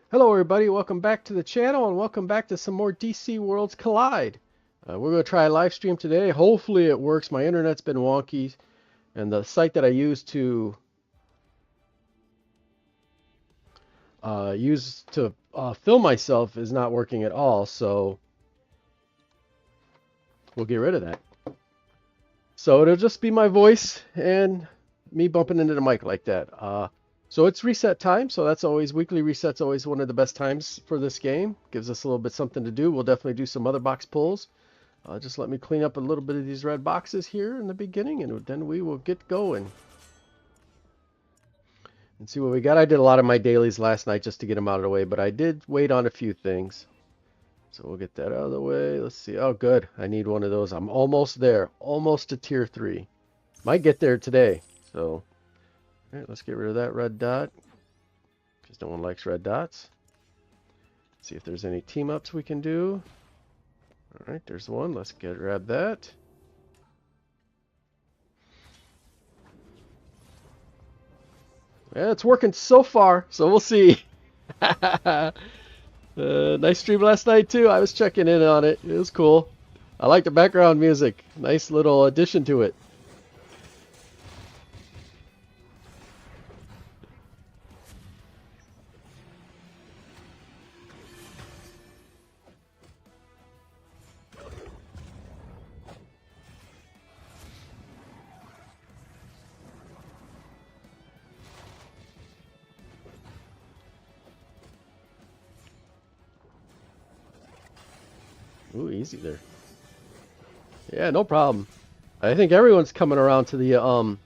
Hello everybody, welcome back to the channel and welcome back to some more DC Worlds Collide. We're going to try a live stream today. Hopefully it works. My internet's been wonky and the site that I use to film myself is not working at all, so we'll get rid of that. So it'll just be my voice and me bumping into the mic like that. So it's reset time, so that's always weekly reset's always one of the best times for this game. Gives us a little bit something to do. We'll definitely do some other box pulls. Just let me clean up a little bit of these red boxes here in the beginning, and then we will get going and see what we got. I did a lot of my dailies last night just to get them out of the way, but I did wait on a few things. So we'll get that out of the way. Let's see. Oh, good. I need one of those. I'm almost there. Almost to tier 3. Might get there today. So, all right, let's get rid of that red dot, because no one likes red dots. See if there's any team ups we can do. All right, there's one. Let's grab that. Yeah, it's working so far, so we'll see. Nice stream last night too. I was checking in on it. It was cool. I like the background music. Nice little addition to it. Ooh, easy there. Yeah, no problem. I think everyone's coming around to the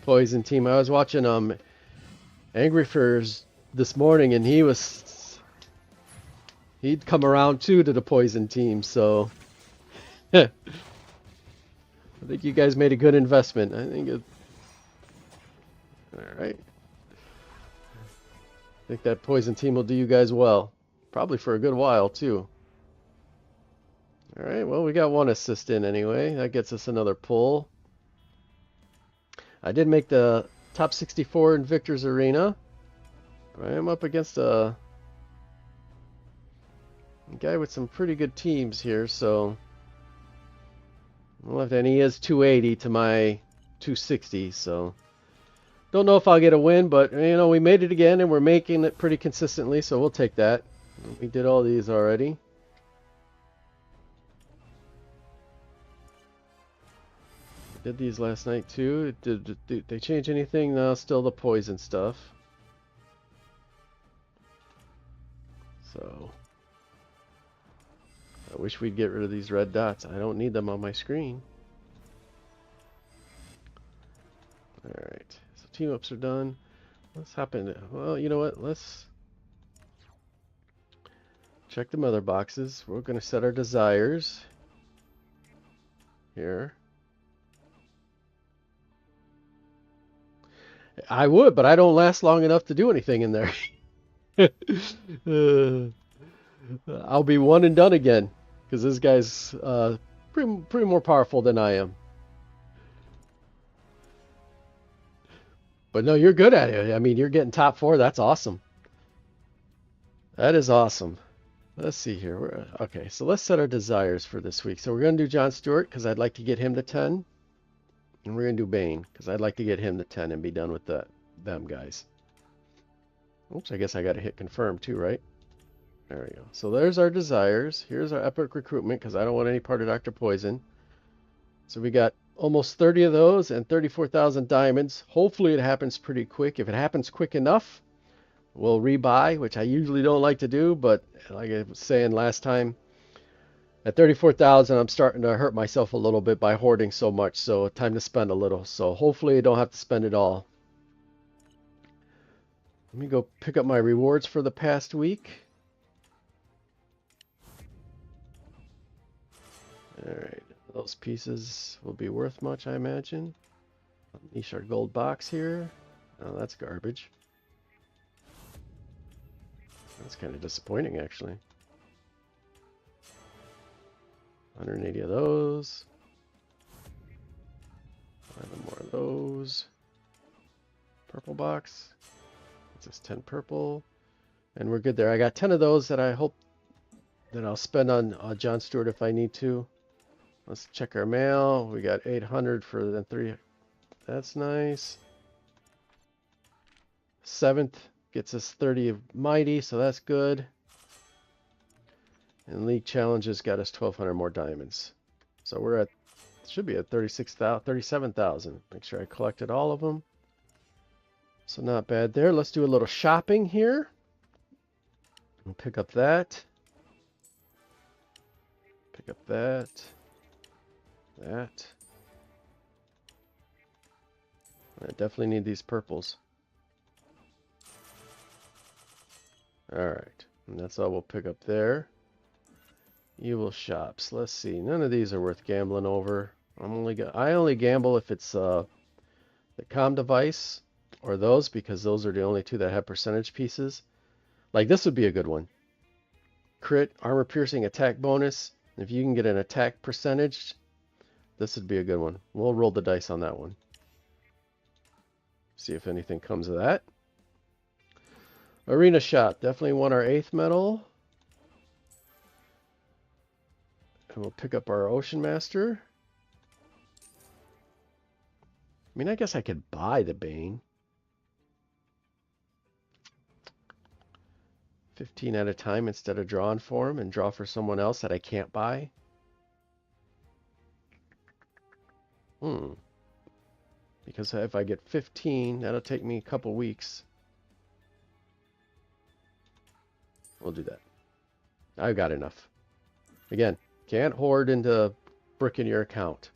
poison team. I was watching Angry Furs this morning, and he'd come around too to the poison team. So I think you guys made a good investment. I think it. All right. I think that poison team will do you guys well. Probably for a good while too. All right. Well, we got one assist in anyway. That gets us another pull. I did make the top 64 in Victor's Arena. I am up against a guy with some pretty good teams here, so and he is 280 to my 260, so don't know if I'll get a win, but you know, we made it again and we're making it pretty consistently, so we'll take that. We did all these already. Did these last night too. Did they change anything? No, still the poison stuff. So I wish we'd get rid of these red dots. I don't need them on my screen. Alright, so team ups are done. Let's hop in. Well, you know what? Let's check the mother boxes. We're going to set our desires here. I would, but I don't last long enough to do anything in there. I'll be one and done again because this guy's pretty more powerful than I am. But no, you're good at it. I mean, you're getting top 4. That's awesome. That is awesome. Let's see here. Okay, so let's set our desires for this week. So we're going to do John Stewart because I'd like to get him to 10. And we're going to do Bane because I'd like to get him to 10 and be done with them guys. Oops, I guess I got to hit confirm too, right? There we go. So there's our desires. Here's our epic recruitment because I don't want any part of Dr. Poison. So we got almost 30 of those and 34,000 diamonds. Hopefully it happens pretty quick. If it happens quick enough, we'll rebuy, which I usually don't like to do, but like I was saying last time, at 34,000, I'm starting to hurt myself a little bit by hoarding so much, so time to spend a little. So hopefully I don't have to spend it all. Let me go pick up my rewards for the past week. Alright, those pieces will be worth much, I imagine. Unleash our gold box here. Oh, that's garbage. That's kind of disappointing, actually. 180 of those. 5 more of those. Purple box. It's just 10 purple. And we're good there. I got 10 of those that I hope that I'll spend on John Stewart if I need to. Let's check our mail. We got 800 for the 3. That's nice. 7th gets us 30 of Mighty, so that's good. And League Challenges got us 1,200 more diamonds. So we're at, should be at 36,000, 37,000. Make sure I collected all of them. So not bad there. Let's do a little shopping here. We'll pick up that. Pick up that. That. I definitely need these purples. Alright. And that's all we'll pick up there. Evil shops. Let's see. None of these are worth gambling over. I only gamble if it's the comm device or those, because those are the only two that have percentage pieces. Like this would be a good one. Crit, armor piercing, attack bonus. If you can get an attack percentage, this would be a good one. We'll roll the dice on that one. See if anything comes of that. Arena shop. Definitely want our 8th medal. And we'll pick up our Ocean Master. I mean, I guess I could buy the Bane. 15 at a time instead of drawing for him, and draw for someone else that I can't buy. Because if I get 15, that'll take me a couple weeks. We'll do that. I've got enough. Again, can't hoard into bricking your account.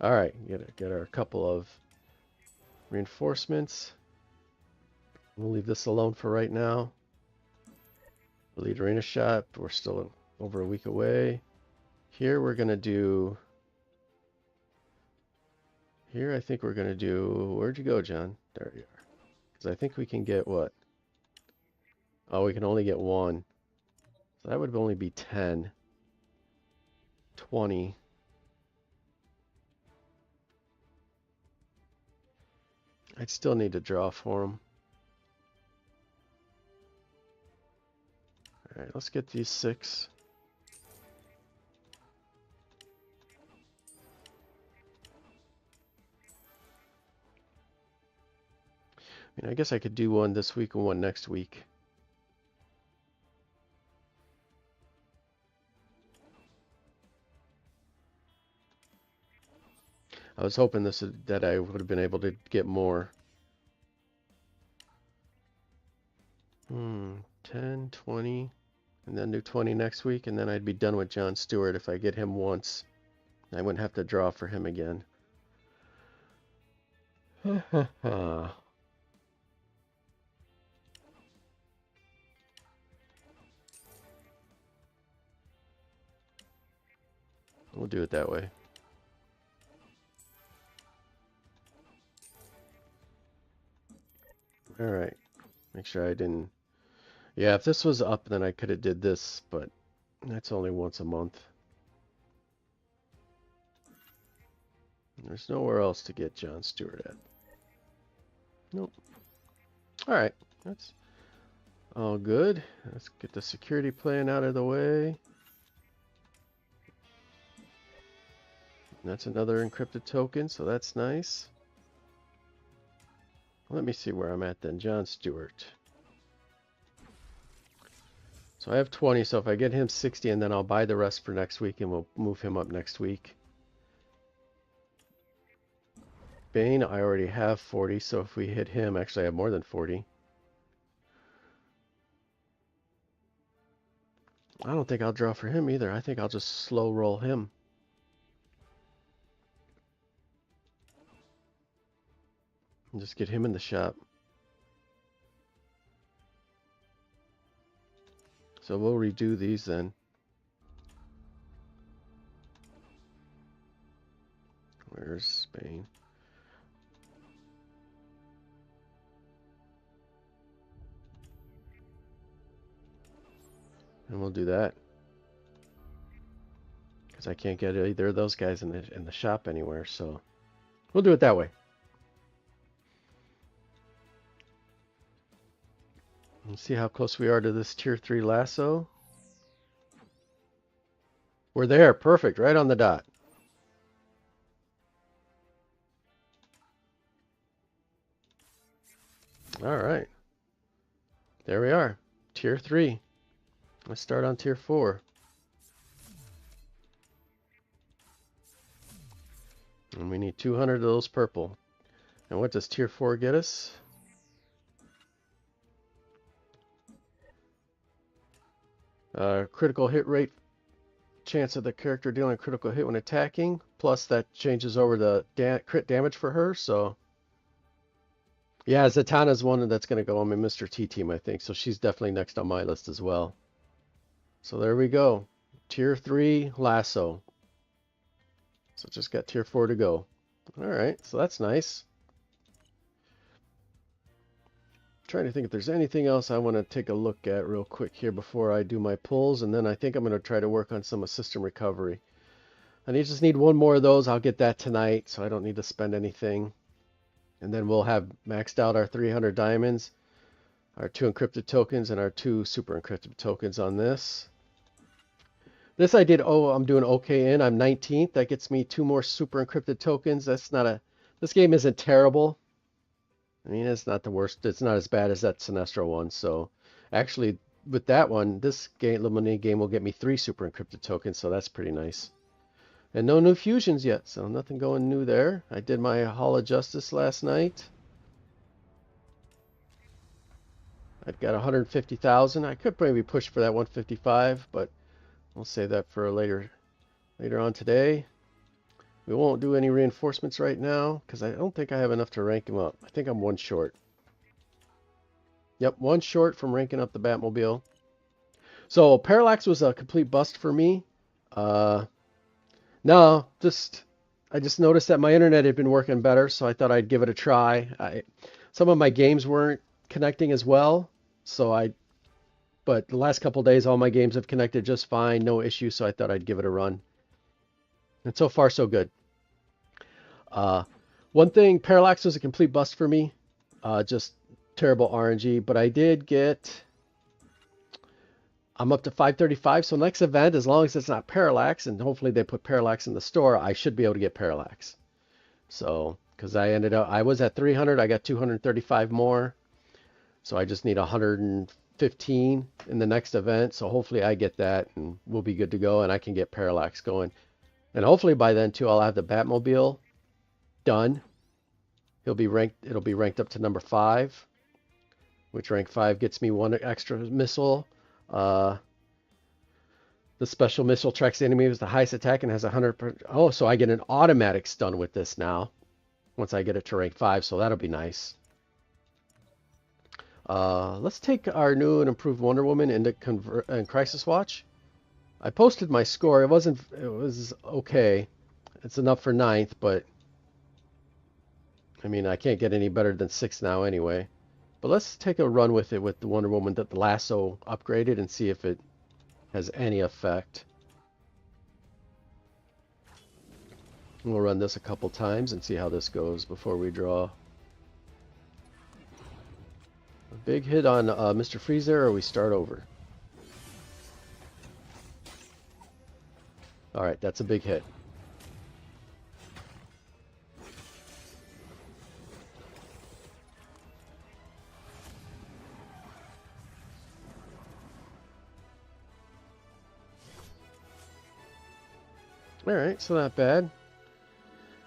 All right, get our couple of reinforcements. We'll leave this alone for right now. Elite Arena Shop, we're still over a week away. Here we're gonna do. Here I think we're gonna do. Where'd you go, John? There you are. Because I think we can get what? Oh, we can only get 1. So that would only be 10. 20. I'd still need to draw for them. All right, let's get these 6. I mean, I guess I could do one this week and one next week. I was hoping that I would have been able to get more. 10, 20, and then do 20 next week, and then I'd be done with John Stewart if I get him once. I wouldn't have to draw for him again. We'll do it that way. All right. Make sure I didn't. Yeah, if this was up, then I could have did this, but that's only once a month. There's nowhere else to get John Stewart at. Nope. All right. That's all good. Let's get the security plan out of the way. That's another encrypted token, so that's nice. Let me see where I'm at then. John Stewart. So I have 20, so if I get him 60, and then I'll buy the rest for next week, and we'll move him up next week. Bane, I already have 40, so if we hit him, actually I have more than 40. I don't think I'll draw for him either. I think I'll just slow roll him. And just get him in the shop. So we'll redo these then. Where's Spain? And we'll do that. Because I can't get either of those guys in the shop anywhere, so we'll do it that way. Let's see how close we are to this tier 3 lasso. We're there. Perfect. Right on the dot. All right. There we are. Tier 3. Let's start on tier 4. And we need 200 of those purple. And what does tier 4 get us? Critical hit rate, chance of the character dealing a critical hit when attacking, plus that changes over the crit damage for her. So yeah, Zatanna's one that's going to go on my Mr. T team, I think. So she's definitely next on my list as well. So there we go. Tier 3 lasso. So just got tier 4 to go. All right, so that's nice. Trying to think if there's anything else I want to take a look at real quick here before I do my pulls, and then I think I'm going to try to work on some system recovery. I just need one more of those. I'll get that tonight, so I don't need to spend anything. And then we'll have maxed out our 300 diamonds, our 2 encrypted tokens, and our 2 super encrypted tokens on this. This I did, I'm doing okay in. I'm 19th. That gets me 2 more super encrypted tokens. This game isn't terrible. I mean, it's not the worst. It's not as bad as that Sinestro one. So actually, with that one, this lemonade game will get me 3 super encrypted tokens. So that's pretty nice. And no new fusions yet. So nothing going new there. I did my Hall of Justice last night. I've got 150,000. I could maybe push for that 155, but we'll save that for later on today. We won't do any reinforcements right now because I don't think I have enough to rank him up. I think I'm 1 short. Yep, 1 short from ranking up the Batmobile. So Parallax was a complete bust for me. No, I just noticed that my internet had been working better, so I thought I'd give it a try. Some of my games weren't connecting as well, but the last couple days all my games have connected just fine, no issue, so I thought I'd give it a run. And so far so good. One thing, Parallax was a complete bust for me. Just terrible RNG, but I did get... I'm up to 535, so next event, as long as it's not Parallax, and hopefully they put Parallax in the store, I should be able to get Parallax. So, because I was at 300, I got 235 more. So I just need 115 in the next event. So hopefully I get that, and we'll be good to go, and I can get Parallax going. And hopefully by then, too, I'll have the Batmobile done. It'll be ranked up to number 5, which rank 5 gets me 1 extra missile. The special missile tracks the enemy with the highest attack and has 100%. Oh, so I get an automatic stun with this now once I get it to rank 5, so that'll be nice. Let's take our new and improved Wonder Woman into Crisis Watch. I posted my score. It was okay. It's enough for 9th, but I mean, I can't get any better than 6th now anyway. But let's take a run with it with the Wonder Woman that the lasso upgraded and see if it has any effect. We'll run this a couple times and see how this goes before we draw. A big hit on Mr. Freeze there, or we start over? Alright, that's a big hit. Alright, so not bad.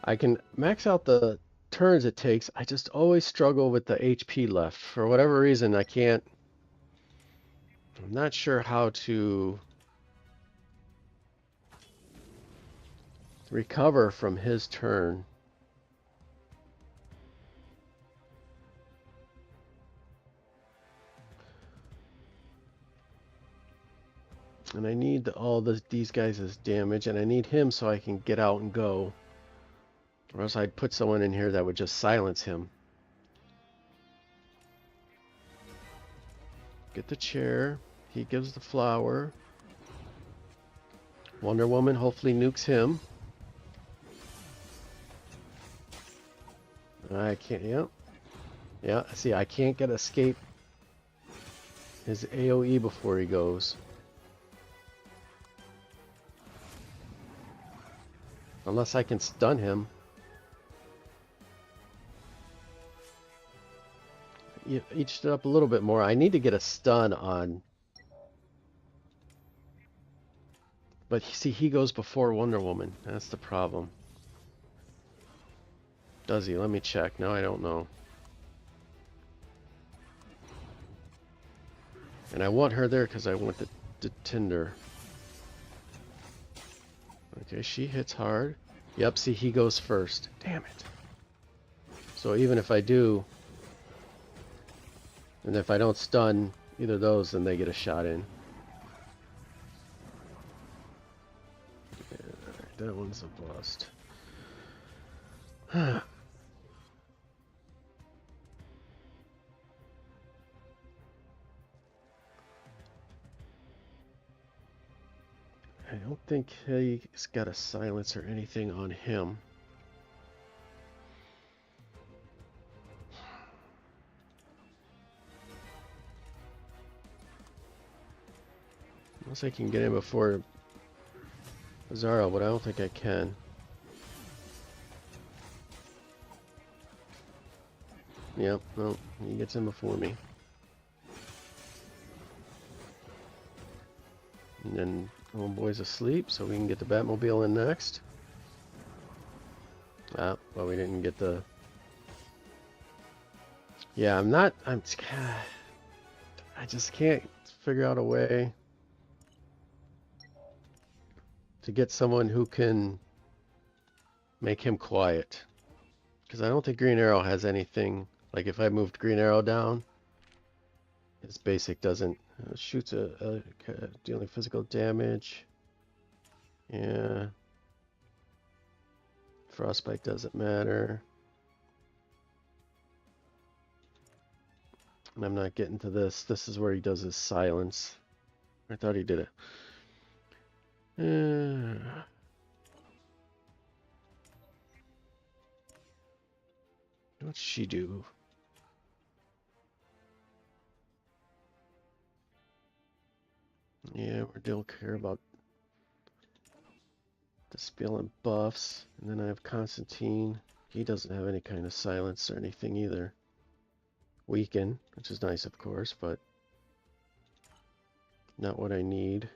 I can max out the turns it takes. I just always struggle with the HP left. For whatever reason, I can't... I'm not sure how to recover from his turn. And I need all these guys as damage, and I need him so I can get out and go. Or else I'd put someone in here that would just silence him. Get the chair. He gives the flower. Wonder Woman hopefully nukes him. I can't, yeah. Yeah, see, I can't get escape. his AoE before he goes. Unless I can stun him. You eached it up a little bit more. I need to get a stun on. But see, he goes before Wonder Woman. That's the problem. Does he? Let me check. No, I don't know. And I want her there because I want the Tinder. Okay, she hits hard. Yep, see, he goes first. Damn it. So even if I do, and if I don't stun either of those, then they get a shot in. Alright, that one's a bust. I don't think he's got a silence or anything on him. Unless I can get in before Bizarro, but I don't think I can. Yep, no, he gets in before me. And then homeboy's asleep, so we can get the Batmobile in next. Ah, well, we didn't get the... Yeah, I just can't figure out a way to get someone who can make him quiet. Because I don't think Green Arrow has anything. Like if I moved Green Arrow down, his basic doesn't shoots dealing physical damage. Yeah. Frostbite doesn't matter. And I'm not getting to this. This is where he does his silence. I thought he did it. What's she do? Yeah, we don't care about the spill and buffs. And then I have Constantine. He doesn't have any kind of silence or anything either. Weaken, which is nice of course, but not what I need.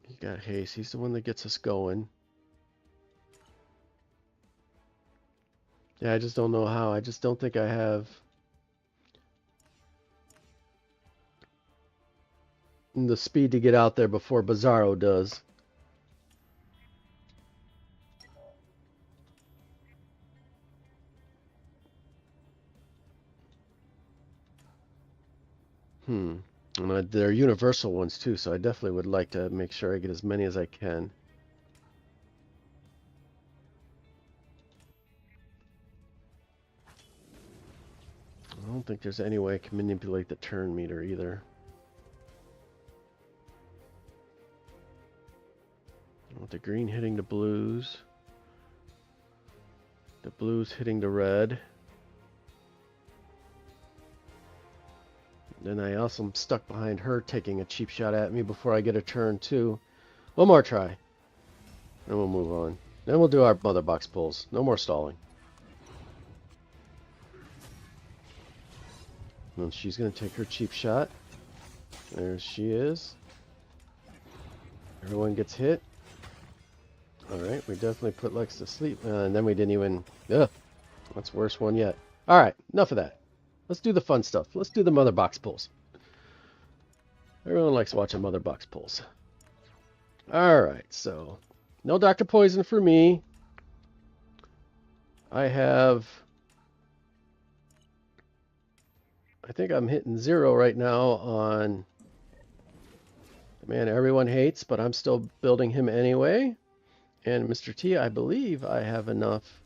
He got haste. He's the one that gets us going. Yeah, I just don't know how. I just don't think I have the speed to get out there before Bizarro does. And they're universal ones too, so I definitely would like to make sure I get as many as I can. I don't think there's any way I can manipulate the turn meter either. I want the green hitting the blues. The blues hitting the red. Then I also am stuck behind her taking a cheap shot at me before I get a turn too. One more try. Then we'll move on. Then we'll do our mother box pulls. No more stalling. And she's going to take her cheap shot. There she is. Everyone gets hit. Alright, we definitely put Lex to sleep. And then we didn't even... Ugh, that's the worst one yet. Alright, enough of that. Let's do the fun stuff. Let's do the mother box pulls. Everyone likes watching mother box pulls. Alright, so... No Dr. Poison for me. I have... I think I'm hitting 0 right now on the man everyone hates, but I'm still building him anyway. And Mr. T, I believe I have enough.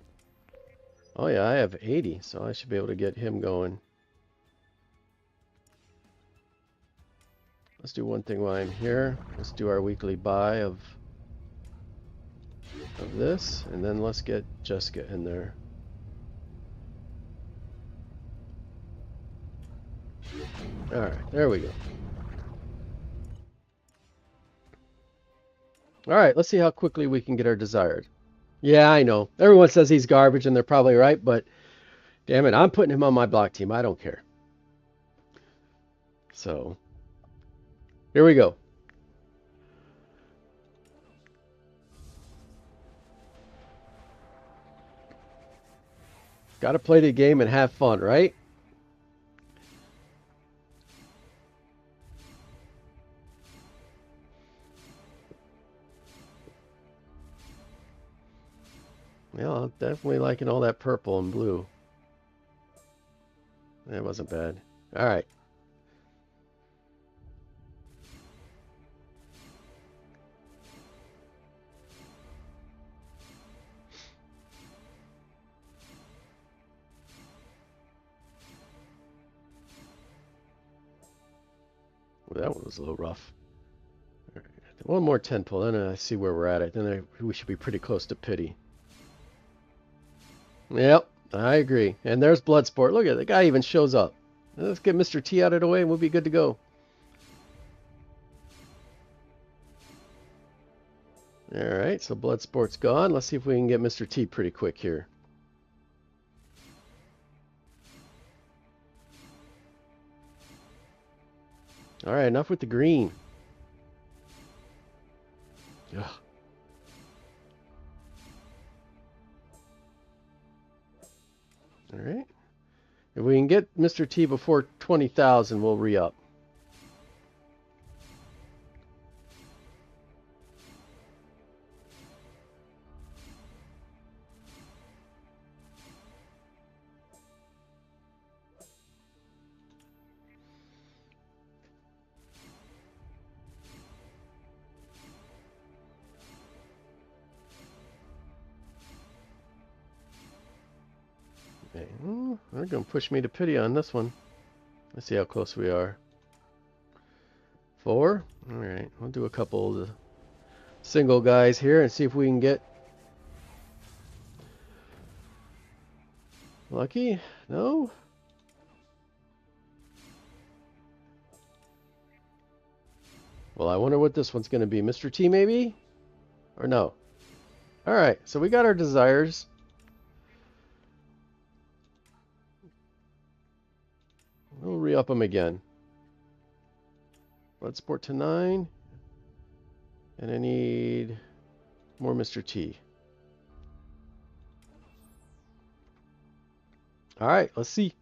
Oh yeah, I have 80, so I should be able to get him going. Let's do one thing while I'm here. Let's do our weekly buy of this, and then let's get Jessica in there. All right, there we go. All right, let's see how quickly we can get our desired. Yeah, I know. Everyone says he's garbage, and they're probably right, but damn it, I'm putting him on my block team. I don't care. So, here we go. Got to play the game and have fun, right? Yeah, I'm definitely liking all that purple and blue. That wasn't bad. All right. Well, that one was a little rough. All right. One more 10 pull, then I see where we're at. It. Then we should be pretty close to pity. Yep, I agree. And there's Bloodsport. Look at it. The guy even shows up. Let's get Mr. T out of the way and we'll be good to go. Alright, so Bloodsport's gone. Let's see if we can get Mr. T pretty quick here. Alright, enough with the green. Ugh. Alright. If we can get Mr. T before 20,000, we'll re-up. Okay. Ooh, they're going to push me to pity on this one. Let's see how close we are. 4. Alright, we'll do a couple of the single guys here and see if we can get lucky. No? Well, I wonder what this one's going to be. Mr. T maybe? Or no? Alright, so we got our desires. We'll re-up them again. Bloodsport to 9. And I need more Mr. T. Alright, let's see.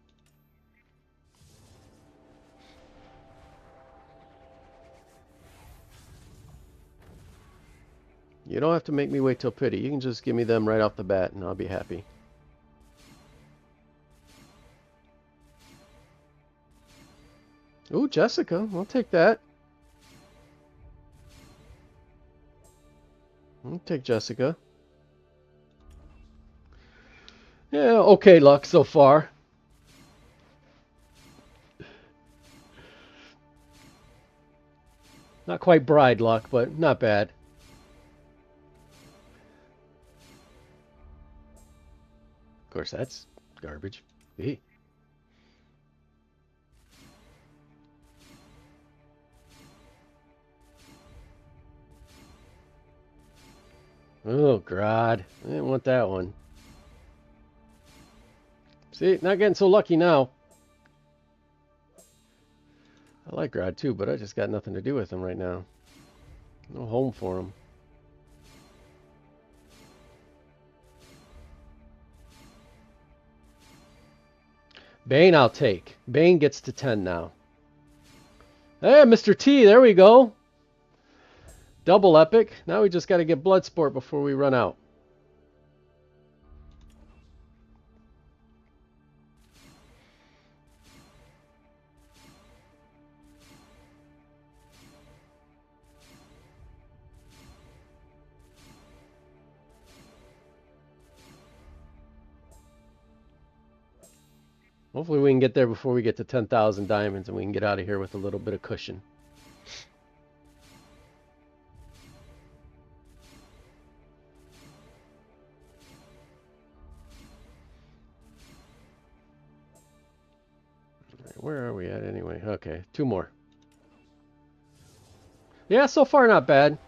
You don't have to make me wait till pity. You can just give me them right off the bat and I'll be happy. Ooh, Jessica. I'll take that. I'll take Jessica. Yeah, okay luck so far. Not quite bride luck, but not bad. Of course, that's garbage. Hey. Oh, God. I didn't want that one. See, not getting so lucky now. I like Grad too, but I just got nothing to do with him right now. No home for him. Bane I'll take. Bane gets to 10 now. Hey, Mr. T, there we go. Double epic. Now we just got to get Bloodsport before we run out. Hopefully we can get there before we get to 10,000 diamonds and we can get out of here with a little bit of cushion. Where are we at anyway? Okay, 2 more. Yeah, so far not bad.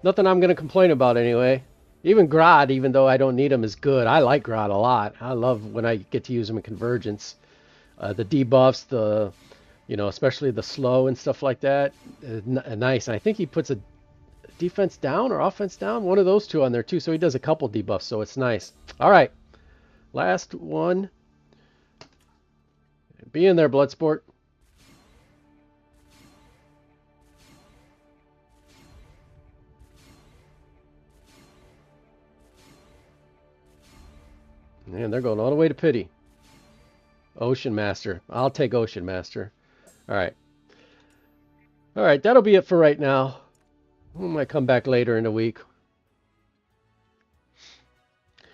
Nothing I'm going to complain about anyway. Even Grodd, even though I don't need him, is good. I like Grodd a lot. I love when I get to use him in Convergence. The debuffs, especially the slow and stuff like that, nice. And I think he puts a defense down or offense down, one of those two on there too. So he does a couple debuffs, so it's nice. All right, last one. Be in there, Bloodsport. Man, they're going all the way to pity. Ocean Master. I'll take Ocean Master. All right. All right, that'll be it for right now. We might come back later in the week.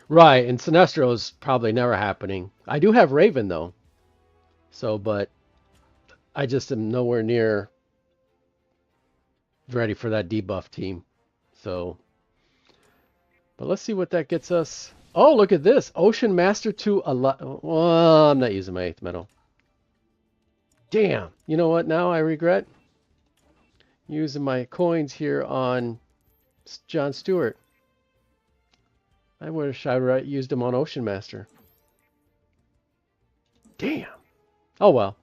Right, and Sinestro's probably never happening. I do have Raven, though. So, but I just am nowhere near ready for that debuff team. So, but let's see what that gets us. Oh, look at this. Ocean Master to a lot. Well, I'm not using my 8th medal. Damn. You know what now I regret? Using my coins here on John Stewart. I wish I used them on Ocean Master. Damn. Oh well.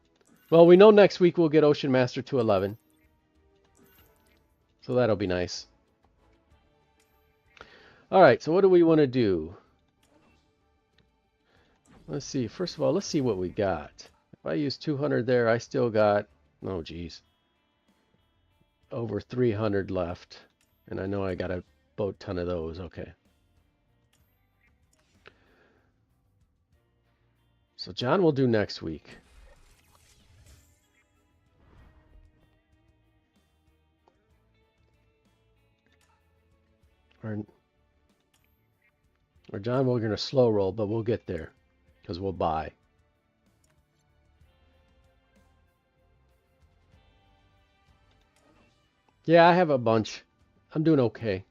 Well, we know next week we'll get Ocean Master to 11. So that'll be nice. Alright, so what do we want to do? Let's see. First of all, let's see what we got. If I use 200 there, I still got, oh geez, over 300 left. And I know I got a boat ton of those. Okay. So John will do next week. Or John, we're going to slow roll, but we'll get there because we'll buy. Yeah, I have a bunch. I'm doing okay.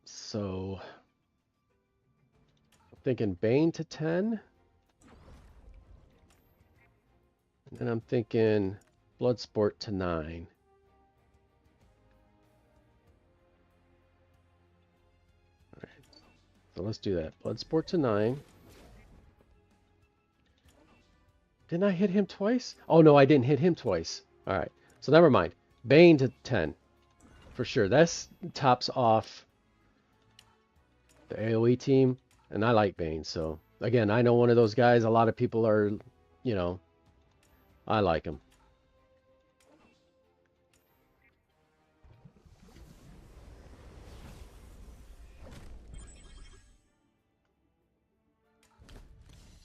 So, I'm thinking Bane to 10. And I'm thinking Bloodsport to 9. All right. So let's do that. Bloodsport to 9. Didn't I hit him twice? Oh, no, I didn't hit him twice. All right. So never mind. Bane to 10. For sure. That's tops off the AoE team. And I like Bane. So, again, I know one of those guys. A lot of people are, I like him.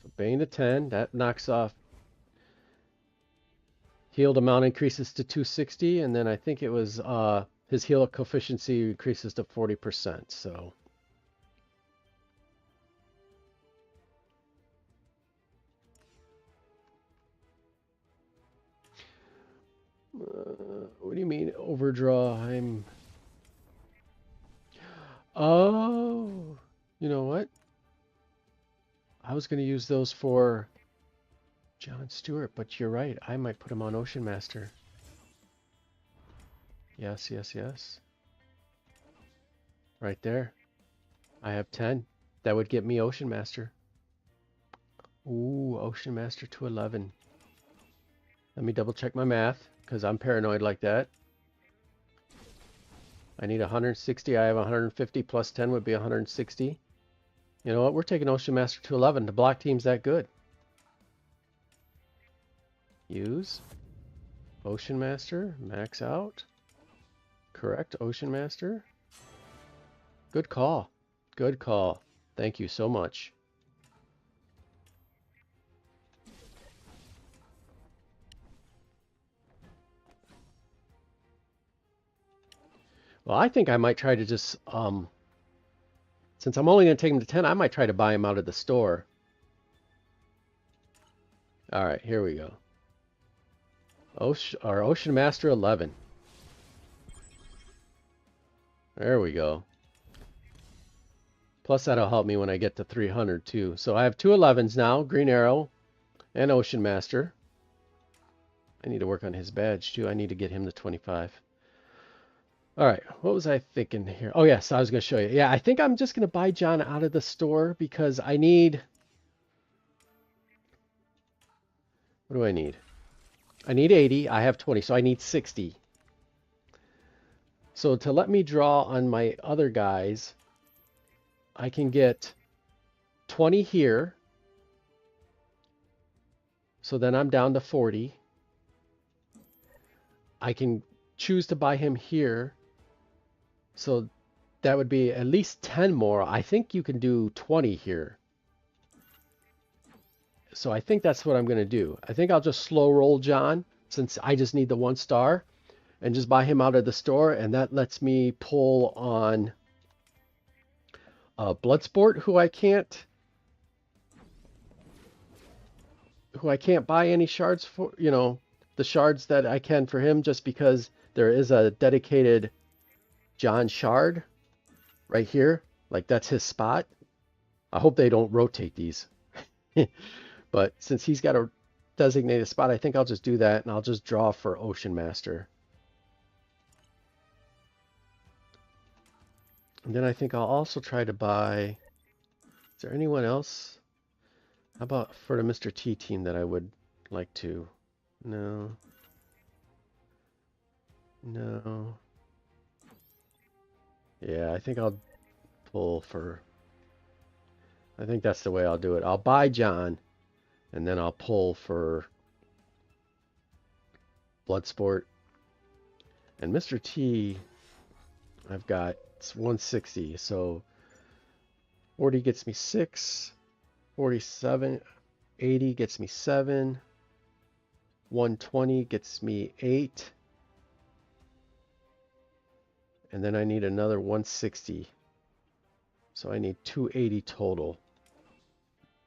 So Bane to 10. That knocks off. Healed amount increases to 260. And then I think it was his heal coefficient increases to 40%. So. What do you mean overdraw? Oh, you know what? I was going to use those for John Stewart, but you're right. I might put him on Ocean Master. Yes, yes, yes. Right there. I have 10. That would get me Ocean Master. Ooh, Ocean Master to 11. Let me double check my math, because I'm paranoid like that. I need 160. I have 150 plus 10 would be 160. You know what? We're taking Ocean Master to 11. The block team's that good. Use. Ocean Master. Max out. Correct. Ocean Master. Good call. Good call. Thank you so much. Well, I think I might try to just, since I'm only going to take him to 10, I might try to buy him out of the store. All right, here we go. Our Ocean Master 11. There we go. Plus that'll help me when I get to 300 too. So I have two 11s now, Green Arrow and Ocean Master. I need to work on his badge too. I need to get him to 25. All right, what was I thinking here? Oh yes, I was going to show you. Yeah, I think I'm just going to buy John out of the store because I need... What do I need? I need 80. I have 20, so I need 60. So to let me draw on my other guys, I can get 20 here. So then I'm down to 40. I can choose to buy him here. So that would be at least 10 more. I think you can do 20 here. So I think that's what I'm going to do. I think I'll just slow roll John since I just need the 1 star and just buy him out of the store. And that lets me pull on Bloodsport, who I can't buy any shards for, you know, the shards that I can for him just because there is a dedicated John shard right here. Like that's his spot. I hope they don't rotate these. But since he's got a designated spot, I think I'll just do that and I'll just draw for Ocean Master. And then I think I'll also try to buy... Is there anyone else? How about for the Mr. T team that I would like to? No. No. Yeah, I think I'll pull for... I think that's the way I'll do it. I'll buy John, and then I'll pull for Bloodsport. And Mr. T, I've got it's 160, so 40 gets me 6, 47, 80 gets me 7, 120 gets me 8, and then I need another 160. So I need 280 total.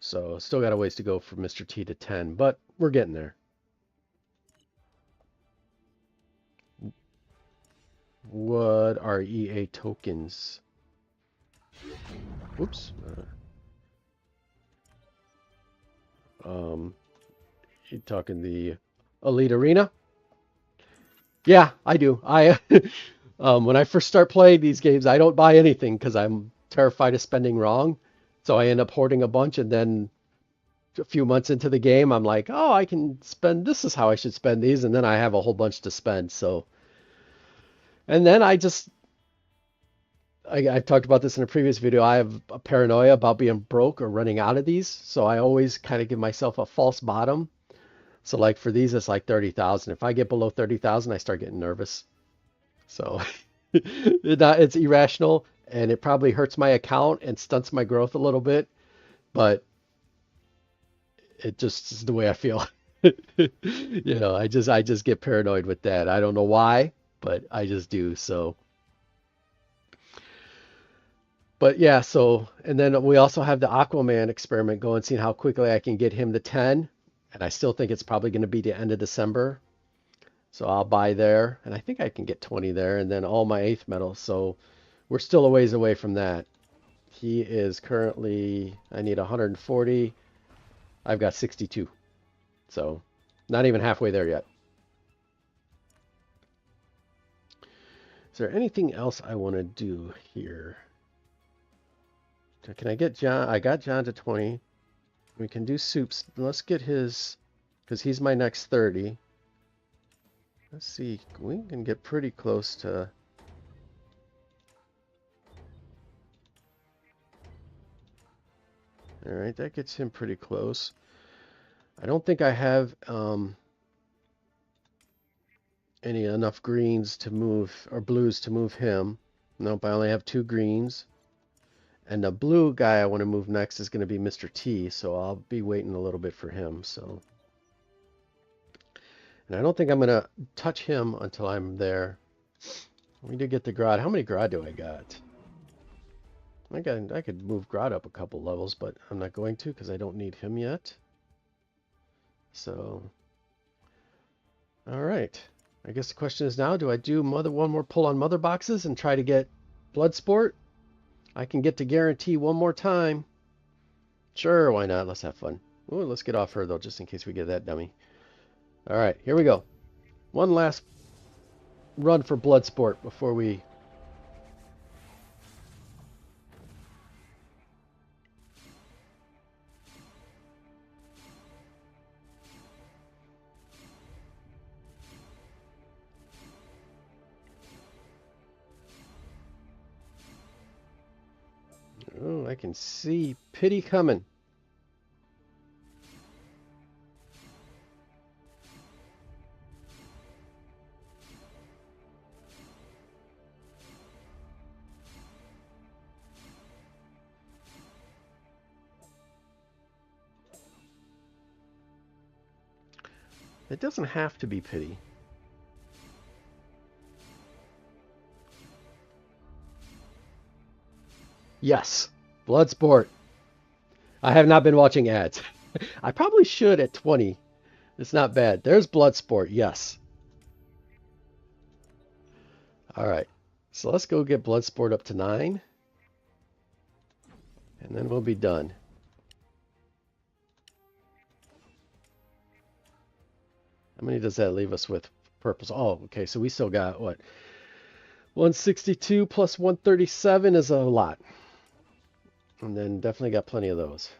So still got a ways to go for Mr. T to 10, but we're getting there. What are EA tokens? Oops. You talking the Elite Arena? Yeah, I do. When I first start playing these games, I don't buy anything because I'm terrified of spending wrong. So I end up hoarding a bunch, and then a few months into the game, I'm like, oh, I can spend, this is how I should spend these, and then I have a whole bunch to spend. So, and then I've talked about this in a previous video. I have a paranoia about being broke or running out of these. So I always kind of give myself a false bottom. So like for these, it's like 30,000. If I get below 30,000, I start getting nervous. So it's irrational, and it probably hurts my account and stunts my growth a little bit, but it just is the way I feel. You know, I just get paranoid with that. I don't know why, but I just do. So, but yeah, so, and then we also have the Aquaman experiment going, seeing how quickly I can get him to 10. And I still think it's probably going to be the end of December. So I'll buy there, and I think I can get 20 there, and then all my 8th metal. So we're still a ways away from that. He is currently, I need 140. I've got 62. So not even halfway there yet. Is there anything else I want to do here? Can I get John? I got John to 20. We can do Soups. Let's get his, because he's my next 30. Let's see. We can get pretty close to... All right, that gets him pretty close. I don't think I have any enough greens to move, or blues to move him. Nope, I only have 2 greens. And the blue guy I want to move next is going to be Mr. T, so I'll be waiting a little bit for him. So, and I don't think I'm going to touch him until I'm there. We did get the Grod. How many Grod do I got? I could move Grod up a couple levels, but I'm not going to because I don't need him yet. So, all right. I guess the question is now, do I do one more pull on mother boxes and try to get Bloodsport? I can get to guarantee one more time. Sure, why not? Let's have fun. Ooh, let's get off her, though, just in case we get that dummy. All right, here we go. One last run for Bloodsport before we... Oh, I can see pity coming. It doesn't have to be pity. Yes, Bloodsport. I have not been watching ads. I probably should at 20. It's not bad. There's Bloodsport, yes. All right, so let's go get Bloodsport up to 9. And then we'll be done. How many does that leave us with purples? Oh, okay, so we still got, what? 162 plus 137 is a lot. And then definitely got plenty of those.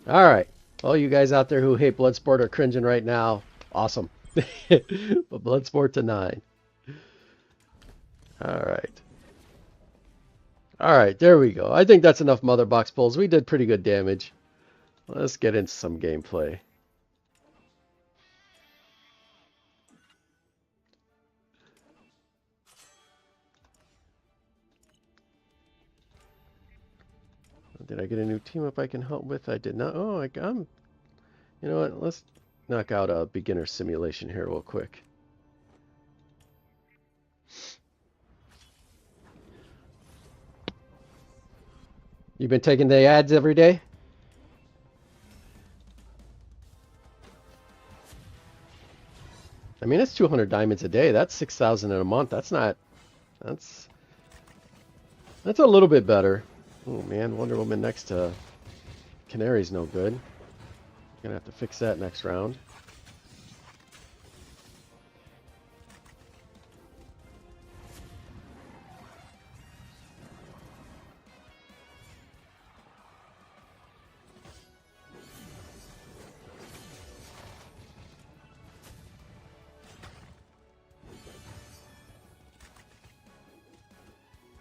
All right. All you guys out there who hate Bloodsport are cringing right now. Awesome. But Bloodsport to 9. All right. All right, there we go. I think that's enough mother box pulls. We did pretty good damage. Let's get into some gameplay. Did I get a new team up I can help with? I did not. Oh, I'm... You know what? Let's knock out a beginner simulation here real quick. You've been taking the ads every day? I mean, it's 200 diamonds a day. That's 6,000 in a month. That's not... That's a little bit better. Oh, man. Wonder Woman next to Canary's no good. Gonna have to fix that next round.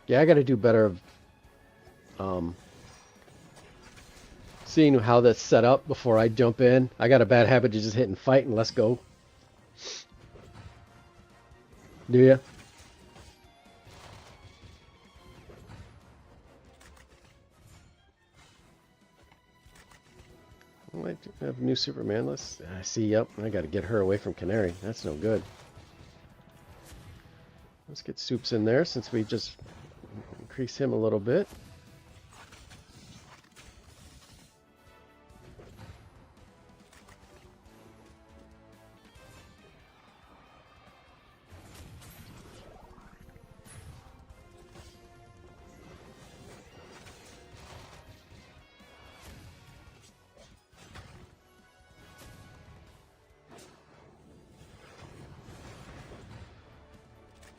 Yeah, I got to do better of seeing how that's set up before I jump in. I got a bad habit of just hitting fight and let's go. Do you? I have new Superman. I see, yep, I got to get her away from Canary. That's no good. Let's get Soups in there since we just increase him a little bit.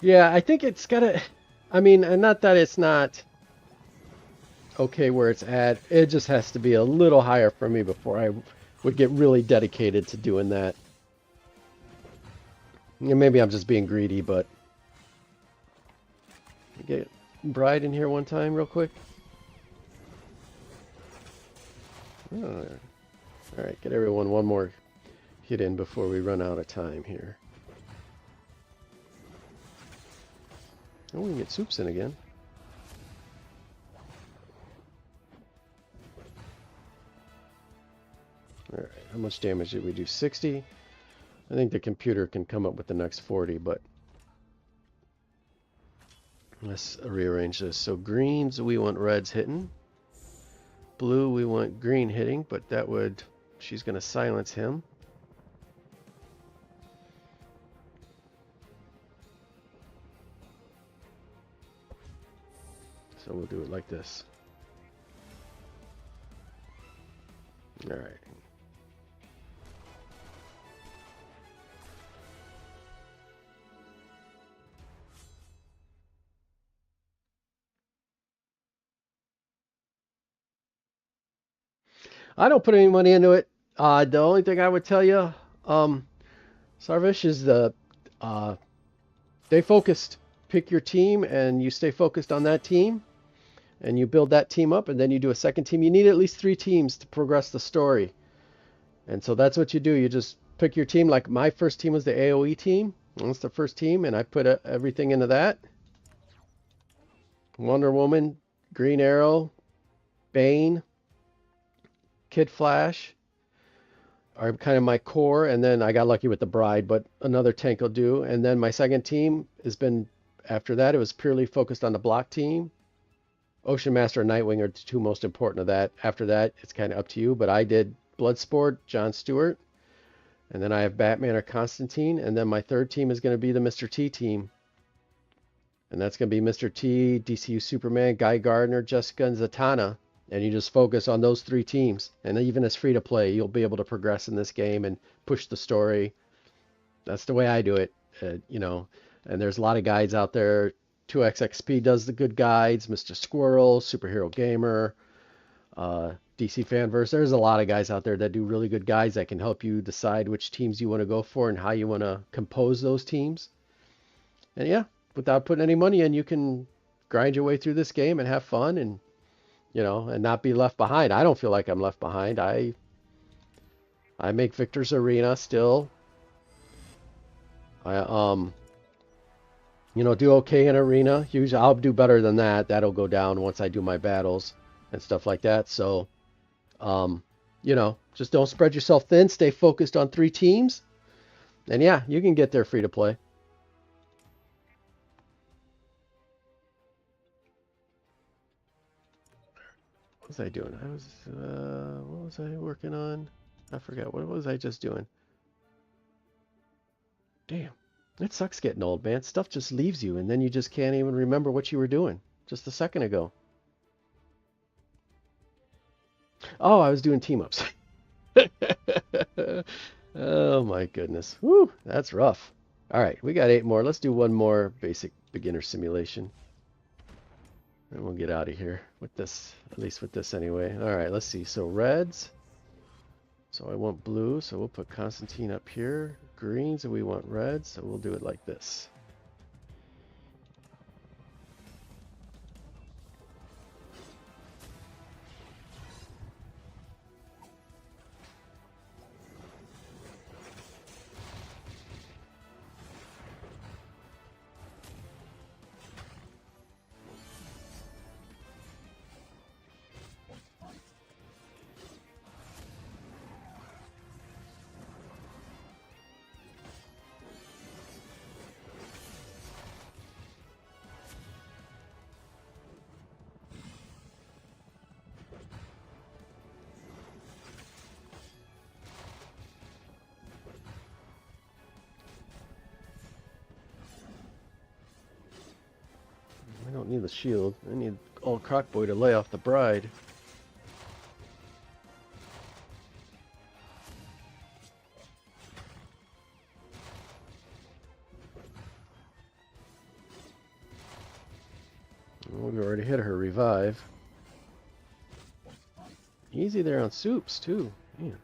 Yeah, I think it's gotta, I mean, and not that it's not okay where it's at. It just has to be a little higher for me before I would get really dedicated to doing that. Yeah, maybe I'm just being greedy, but get Bride in here one time real quick. Oh, all right, get everyone one more hit in before we run out of time here. Oh, we can get Soups in again. Alright, how much damage did we do? 60? I think the computer can come up with the next 40, but let's rearrange this. So greens, we want reds hitting. Blue, we want green hitting, but that would... She's going to silence him. So we'll do it like this. All right. I don't put any money into it. The only thing I would tell you, Sarvish, is uh, stay focused. Pick your team and you stay focused on that team and you build that team up and then you do a second team. You need at least 3 teams to progress the story. And so that's what you do. You just pick your team. Like my first team was the AoE team. That's the first team and I put everything into that. Wonder Woman, Green Arrow, Bane, Kid Flash are kind of my core, and then I got lucky with the Bride, but another tank will do. And then my second team has been, after that, it was purely focused on the block team. Ocean Master and Nightwing are the 2 most important of that. After that, it's kind of up to you, but I did Bloodsport, Jon Stewart, and then I have Batman or Constantine, and then my third team is going to be the Mr. T team. And that's going to be Mr. T, DCU Superman, Guy Gardner, Jessica, and Zatanna. And you just focus on those 3 teams. And even as free to play, you'll be able to progress in this game and push the story. That's the way I do it, you know. And there's a lot of guides out there. 2XXP does the good guides, Mr. Squirrel, Superhero Gamer, DC Fanverse. There's a lot of guys out there that do really good guides that can help you decide which teams you want to go for and how you want to compose those teams. And yeah, without putting any money in, you can grind your way through this game and have fun and, you know, and not be left behind. I don't feel like I'm left behind. I make Victor's Arena still. I you know, do okay in Arena. Usually I'll do better than that. That'll go down once I do my battles and stuff like that. So you know, just don't spread yourself thin. Stay focused on 3 teams. And yeah, you can get there free to play. What was I doing? I was, what was I working on? I forgot. What was I just doing? Damn. It sucks getting old, man. Stuff just leaves you, and then you just can't even remember what you were doing just a second ago. Oh, I was doing team-ups. Oh, my goodness. Whew, that's rough. All right, we got 8 more. Let's do one more basic beginner simulation. And we'll get out of here with this, at least with this anyway. All right, let's see. So reds. So I want blue, so we'll put Constantine up here. Greens, and we want reds, so we'll do it like this. I don't need the shield. I need old Crockboy to lay off the bride. Well, we already hit her revive. Easy there on soups, too. Man.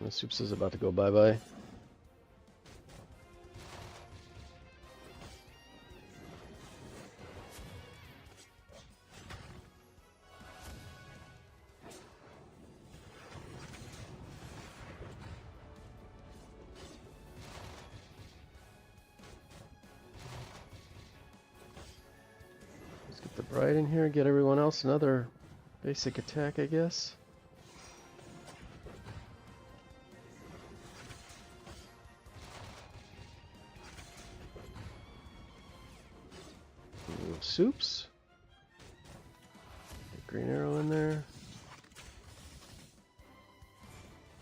My soups is about to go bye-bye. Let's get the bride in here, get everyone else another basic attack, I guess. Soups. green arrow in there.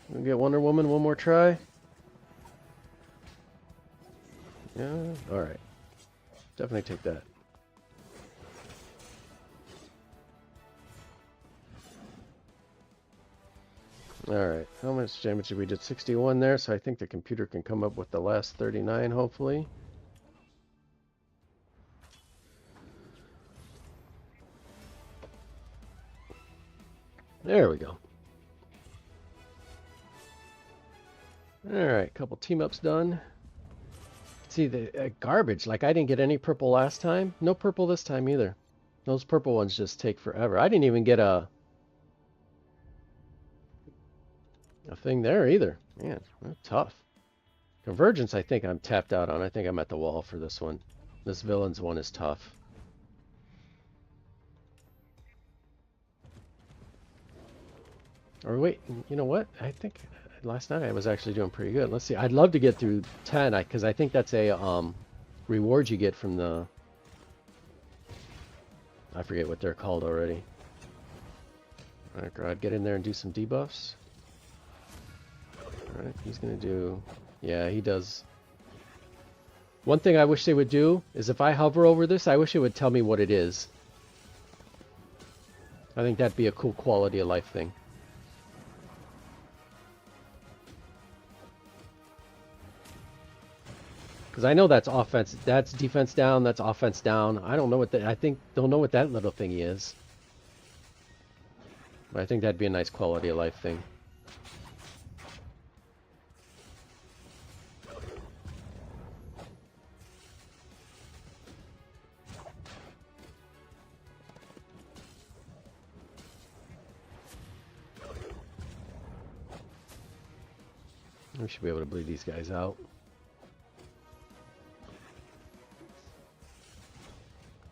We'll get Wonder Woman one more try. Yeah, alright. Definitely take that. Alright, how much damage did we did? 61 there, so I think the computer can come up with the last 39, hopefully. There we go. Alright, couple team-ups done. See, the garbage. Like, I didn't get any purple last time. No purple this time either. Those purple ones just take forever. I didn't even get a thing there either. Man, that's tough. Convergence, I think I'm tapped out on. I think I'm at the wall for this one. This villain's one is tough. Or wait, you know what? I think last night I was actually doing pretty good. Let's see. I'd love to get through 10 because I think that's a reward you get from the... I forget what they're called already. Alright, God, get in there and do some debuffs. Alright, he's gonna do... Yeah, he does. One thing I wish they would do is if I hover over this, I wish it would tell me what it is. I think that'd be a cool quality of life thing. Because I know that's offense, that's defense down, that's offense down. I don't know what that, don't know what that little thingy is. But I think that'd be a nice quality of life thing. We should be able to bleed these guys out.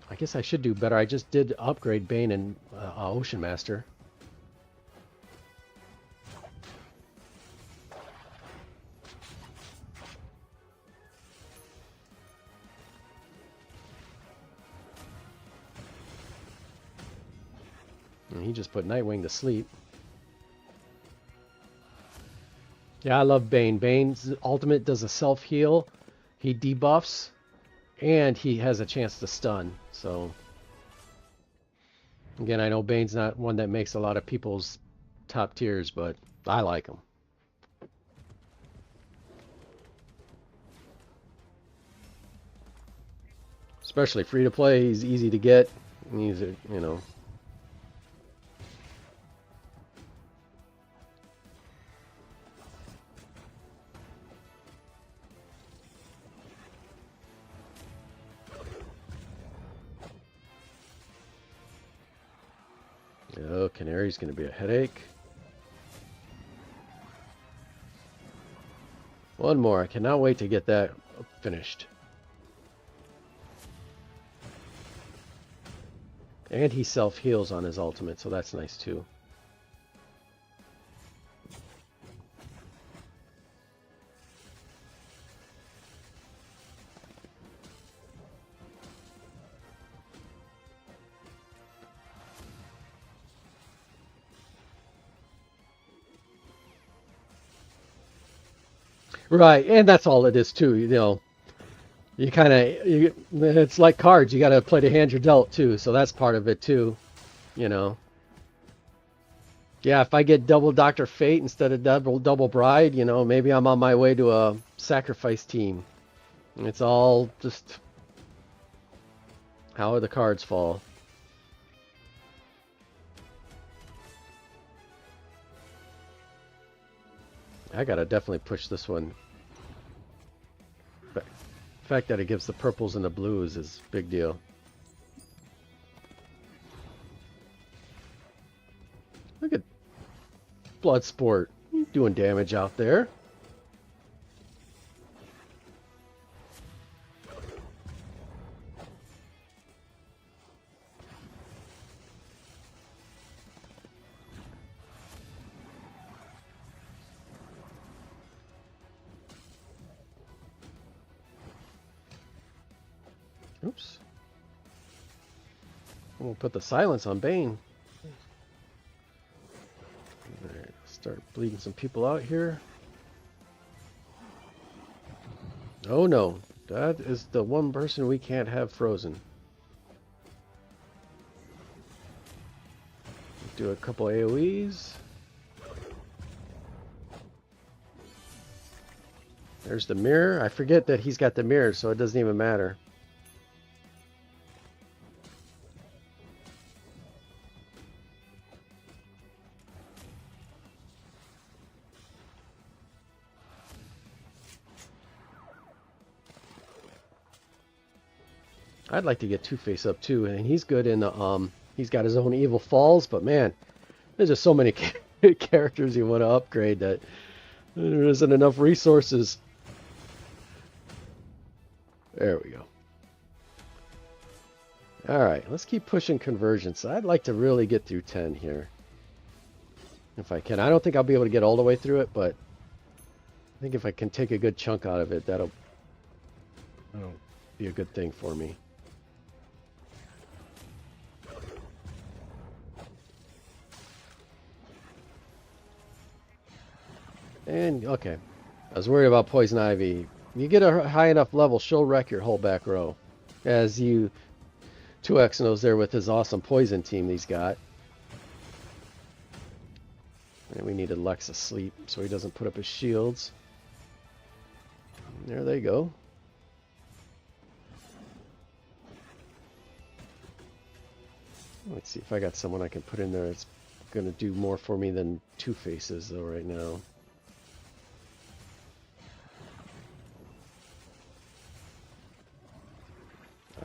I guess I should do better. I just did upgrade Bane and Ocean Master. And he just put Nightwing to sleep. Yeah, I love Bane. Bane's ultimate does a self-heal. He debuffs. And he has a chance to stun. So, again, I know Bane's not one that makes a lot of people's top tiers, but I like him. Especially free to play. He's easy to get. He's, you know. Oh, Canary's going to be a headache. One more. I cannot wait to get that finished. And he self-heals on his ultimate, so that's nice too. Right, and that's all it is too, you know. You kind of, it's like cards, you got to play the hand you're dealt too, so that's part of it too, you know. Yeah, if I get double Dr. Fate instead of double Bride, you know, maybe I'm on my way to a sacrifice team. It's all just how the cards fall. I gotta definitely push this one. But the fact that it gives the purples and the blues is a big deal. Look at Bloodsport doing damage out there. Oops. We'll put the silence on Bane. Start bleeding some people out here. Oh no, that is the one person we can't have frozen. Do a couple AoEs. There's the mirror. I forget that he's got the mirror, so it doesn't even matter. I'd like to get Two-Face up too, and he's good in the he's got his own evil falls, but man, there's just so many characters you want to upgrade that there isn't enough resources. There we go. Alright, let's keep pushing conversions. I'd like to really get through 10 here. If I can. I don't think I'll be able to get all the way through it, but I think if I can take a good chunk out of it, that'll be a good thing for me. And, okay. I was worried about Poison Ivy. You get a high enough level, she'll wreck your whole back row. As you 2X knows there with his awesome poison team he's got. And we needed Lex asleep so he doesn't put up his shields. And there they go. Let's see if I got someone I can put in there that's going to do more for me than Two-Faces though right now.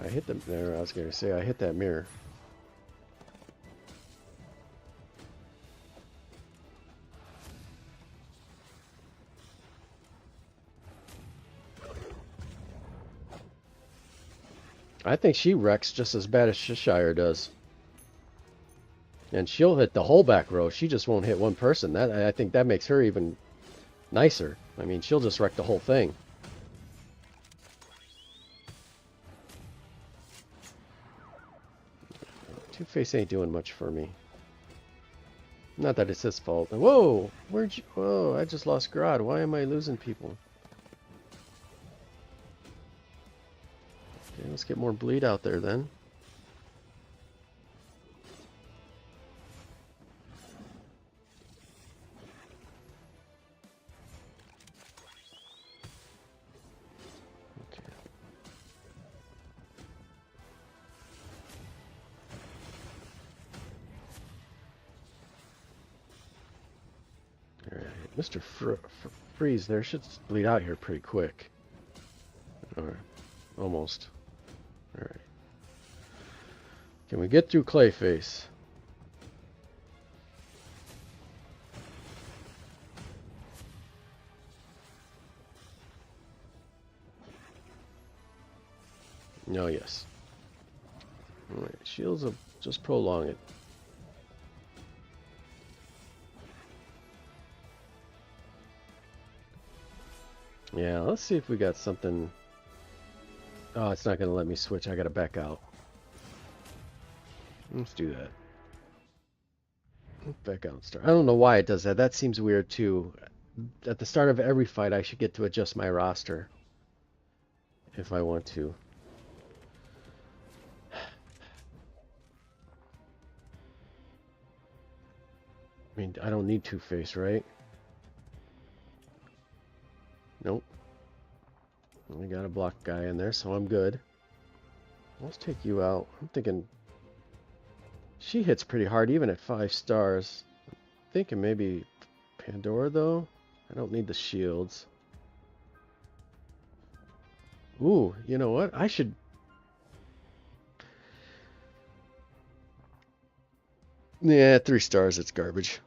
I hit the mirror. I was going to say I hit that mirror. I think she wrecks just as bad as Cheshire does. And she'll hit the whole back row. She just won't hit one person. I think that makes her even nicer. I mean, she'll just wreck the whole thing. Two-Face ain't doing much for me. Not that it's his fault. Whoa! Where'd you... Whoa, I just lost Grodd. Why am I losing people? Okay, let's get more bleed out there then. Mr. Freeze there should bleed out here pretty quick. Alright. Almost. Alright. Can we get through Clayface? No, yes. Alright, shields will just prolong it. Yeah, let's see if we got something. Oh, it's not going to let me switch. I got to back out. Let's do that. Back out and start. I don't know why it does that. That seems weird too. At the start of every fight, I should get to adjust my roster. If I want to. I mean, I don't need Two-Face, right? Nope. We got a block guy in there, so I'm good. Let's take you out. I'm thinking she hits pretty hard even at 5 stars. I'm thinking maybe Pandora though. I don't need the shields. Ooh, you know what? I should... Yeah, 3 stars, it's garbage.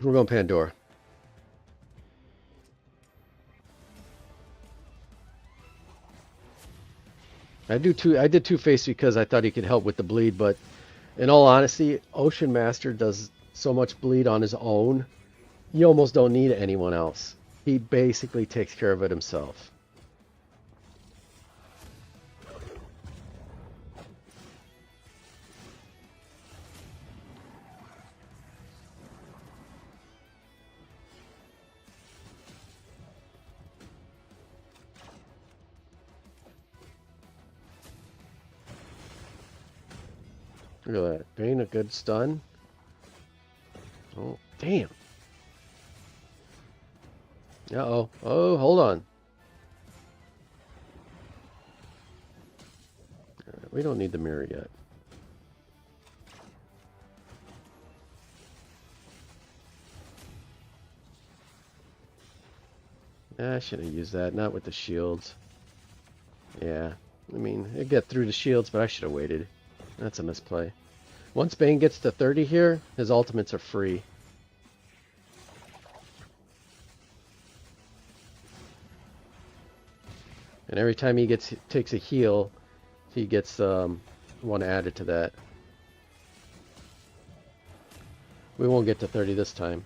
We're going Pandora. I did Two-Face because I thought he could help with the bleed, but in all honesty, Ocean Master does so much bleed on his own, you almost don't need anyone else. He basically takes care of it himself. Look at that. Bane, a good stun. Oh, damn. Uh-oh. Oh, hold on. We don't need the mirror yet. I should have used that. Not with the shields. Yeah. I mean, it got through the shields, but I should have waited. That's a misplay. Once Bane gets to 30 here, his ultimates are free. And every time he takes a heal, he gets one added to that. We won't get to 30 this time.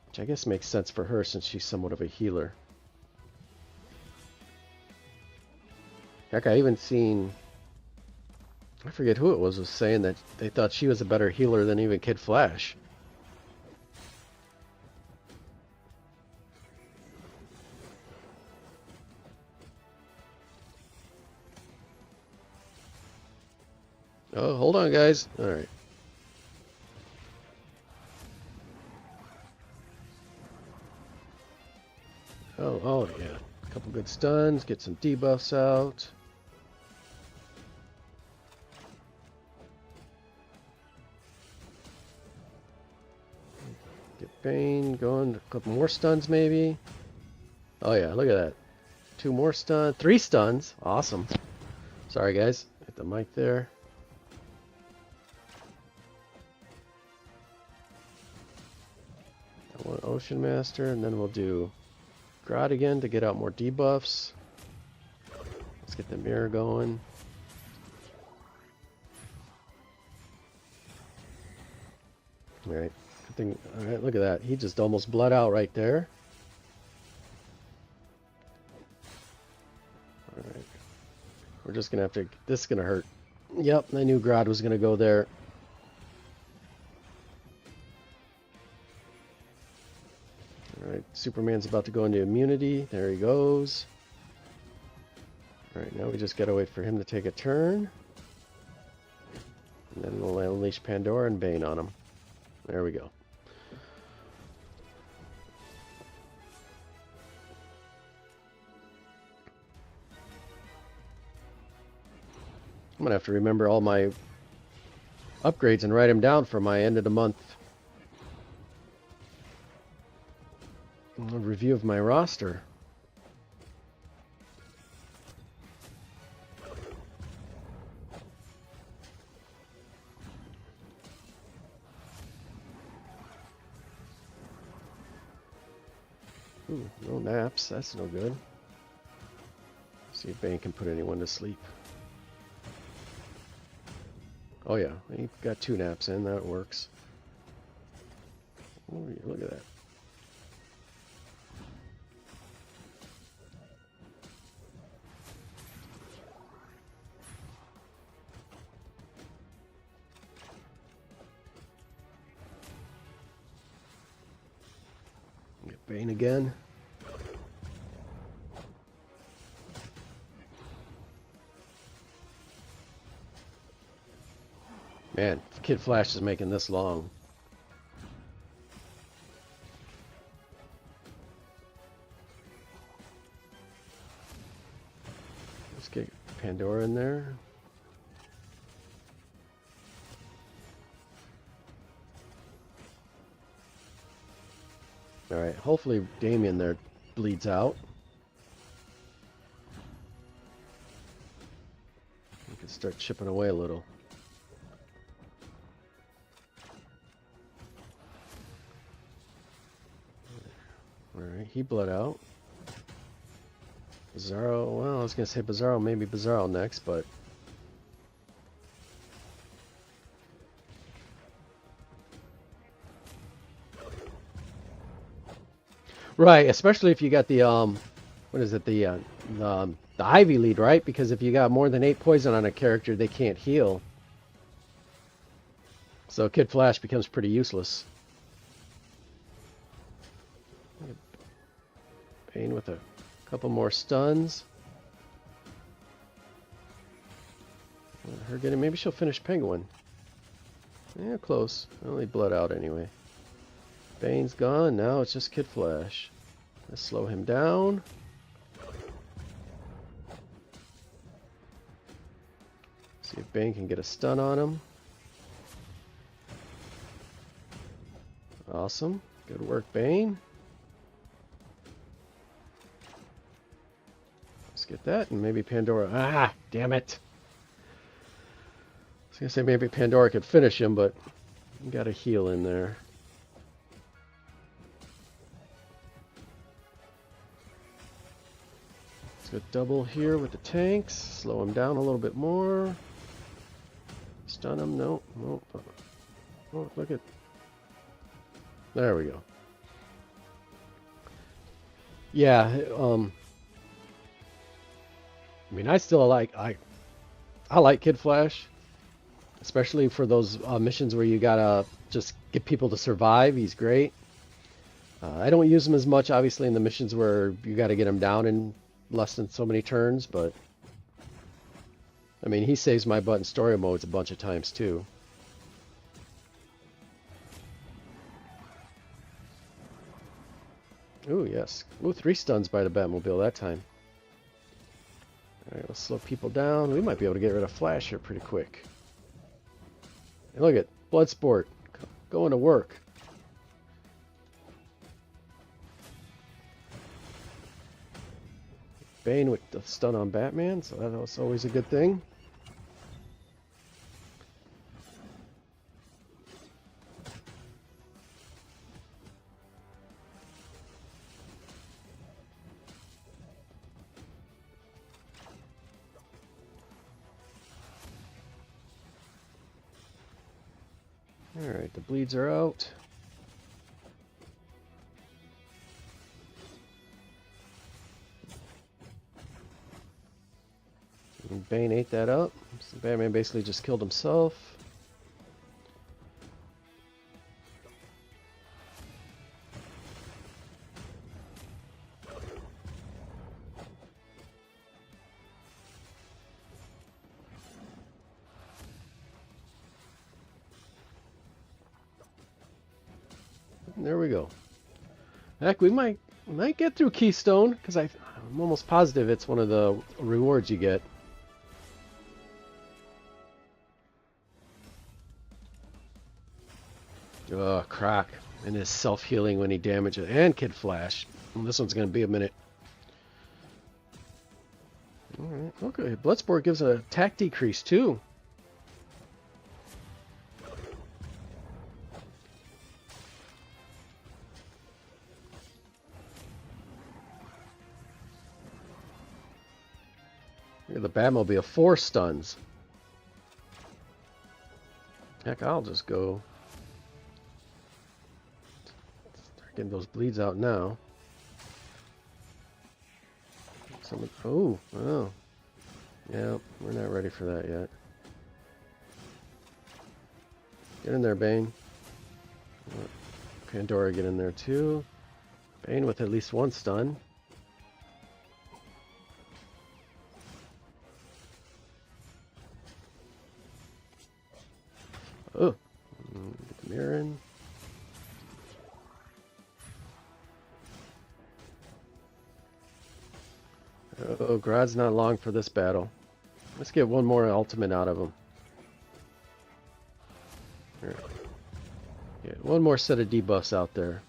Which I guess makes sense for her since she's somewhat of a healer. Heck, I even seen... I forget who it was saying that they thought she was a better healer than even Kid Flash. Oh, hold on, guys. All right. Oh, yeah. A couple good stuns. Get some debuffs out. Get Bane going. A couple more stuns, maybe. Oh, yeah. Look at that. 2 more stuns. 3 stuns. Awesome. Sorry, guys. Hit the mic there. One Ocean Master, and then we'll do Grodd again to get out more debuffs. Let's get the mirror going. Alright, alright, look at that. He just almost bled out right there. Alright. We're just gonna have to, this is gonna hurt. Yep, I knew Grodd was gonna go there. Alright, Superman's about to go into immunity. There he goes. Alright, now we just gotta wait for him to take a turn. And then we'll unleash Pandora and Bane on him. There we go. I'm gonna have to remember all my upgrades and write them down for my end of the month review of my roster. Ooh, no naps. That's no good. See if Bane can put anyone to sleep. Oh yeah, he got 2 naps in. That works. Oh, look at that. Get Bane again. Man, Kid Flash is making this long. Let's get Pandora in there. Alright, hopefully Damien there bleeds out. We can start chipping away a little. Alright, he bled out. Bizarro, well, I was going to say Bizarro, maybe Bizarro next, but... Right, especially if you got the, what is it, the Ivy lead, right? Because if you got more than 8 poison on a character, they can't heal. So Kid Flash becomes pretty useless. Bane with a couple more stuns. her getting... Maybe she'll finish Penguin. Yeah, close. Only blood out anyway. Bane's gone. Now it's just Kid Flash. Let's slow him down. See if Bane can get a stun on him. Awesome. Good work, Bane. Let's get that, and maybe Pandora... Ah, damn it. I was going to say maybe Pandora could finish him, but you got a heal in there. Let's go double here with the tanks. Slow him down a little bit more. Stun him. Nope. Nope. Oh, look at... There we go. Yeah, I mean, I still like... I like Kid Flash. Especially for those missions where you gotta just get people to survive. He's great. I don't use him as much, obviously, in the missions where you gotta get him down in less than so many turns, but... I mean, he saves my butt in story modes a bunch of times, too. Ooh, yes. Ooh, 3 stuns by the Batmobile that time. Alright, let's slow people down. We might be able to get rid of Flash here pretty quick. And look at Bloodsport going to work. Bane with the stun on Batman, so that's always a good thing. Alright, the bleeds are out. And Bane ate that up. So Batman basically just killed himself. There we go. Heck, we might get through Keystone, because I'm almost positive it's one of the rewards you get. Oh, Croc and his self-healing when he damages, and Kid Flash. Well, this one's going to be a minute. Alright, okay. Bloodsport gives an attack decrease too. The Batmobile 4 stuns. Heck, I'll just go. Start getting those bleeds out now. Someone, oh, yeah, we're not ready for that yet. Get in there, Bane. Pandora, get in there too. Bane with at least 1 stun. Oh, get the mirror in. Oh, Grodd's not long for this battle. Let's get one more ultimate out of him. Here. Yeah, one more set of debuffs out there.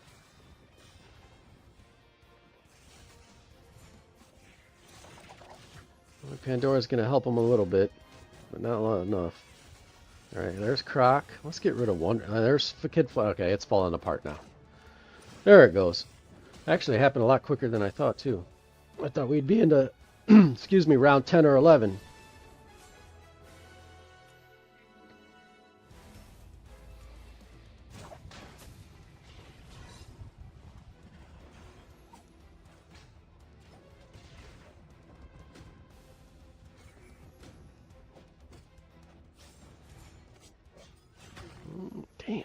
Well, Pandora's going to help him a little bit, but not long enough. Alright, there's Croc. Let's get rid of one. There's Kid Flash. Okay, it's falling apart now. There it goes. Actually, it happened a lot quicker than I thought, too. I thought we'd be into, excuse me, round 10 or 11. Damn.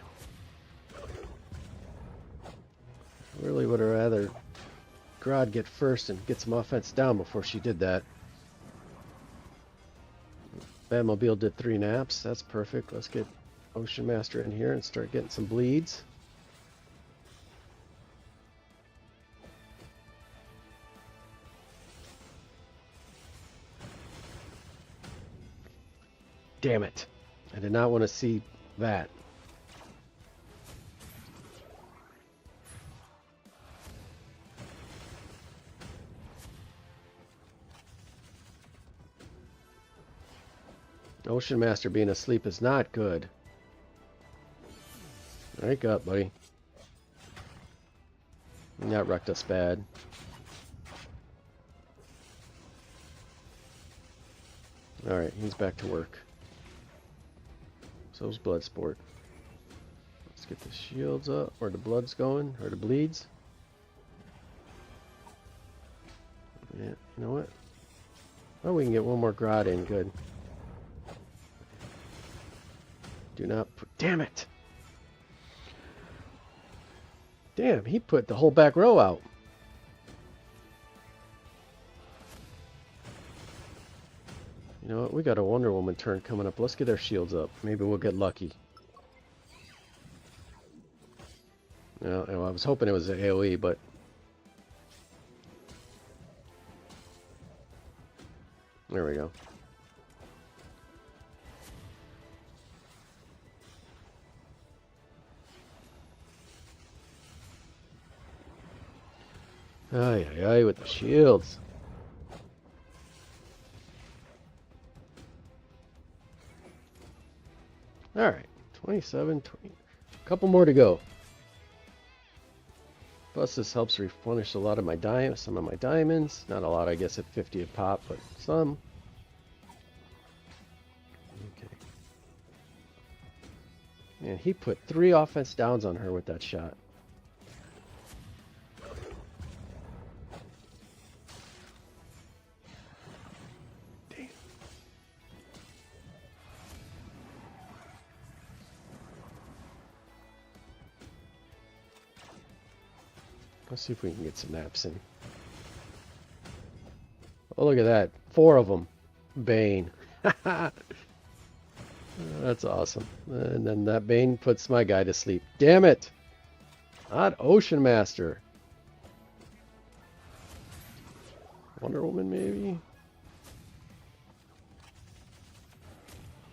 I really would have rather Grodd get first and get some offense down before she did that. Batmobile did 3 naps. That's perfect. Let's get Ocean Master in here and start getting some bleeds. Damn it. I did not want to see that. Ocean Master being asleep is not good. Wake up, buddy. That wrecked us bad. Alright, he's back to work. So's Bloodsport. Let's get the shields up, where the blood's going, or the bleeds. Yeah, you know what? Oh, we can get one more Grot in, good. Do not put, damn it! Damn, he put the whole back row out. You know what? We got a Wonder Woman turn coming up. Let's get our shields up. Maybe we'll get lucky. No, I was hoping it was an AoE, but... There we go. Ay, ay, ay, with the shields. Alright, 27, 20. A couple more to go. Plus this helps replenish a lot of my some of my diamonds. Not a lot, I guess, at 50 a pop, but some. Okay. Man, he put 3 offense downs on her with that shot. Let's see if we can get some naps in. Oh, look at that. 4 of them. Bane. That's awesome. And then that Bane puts my guy to sleep. Damn it! Not Ocean Master. Wonder Woman, maybe?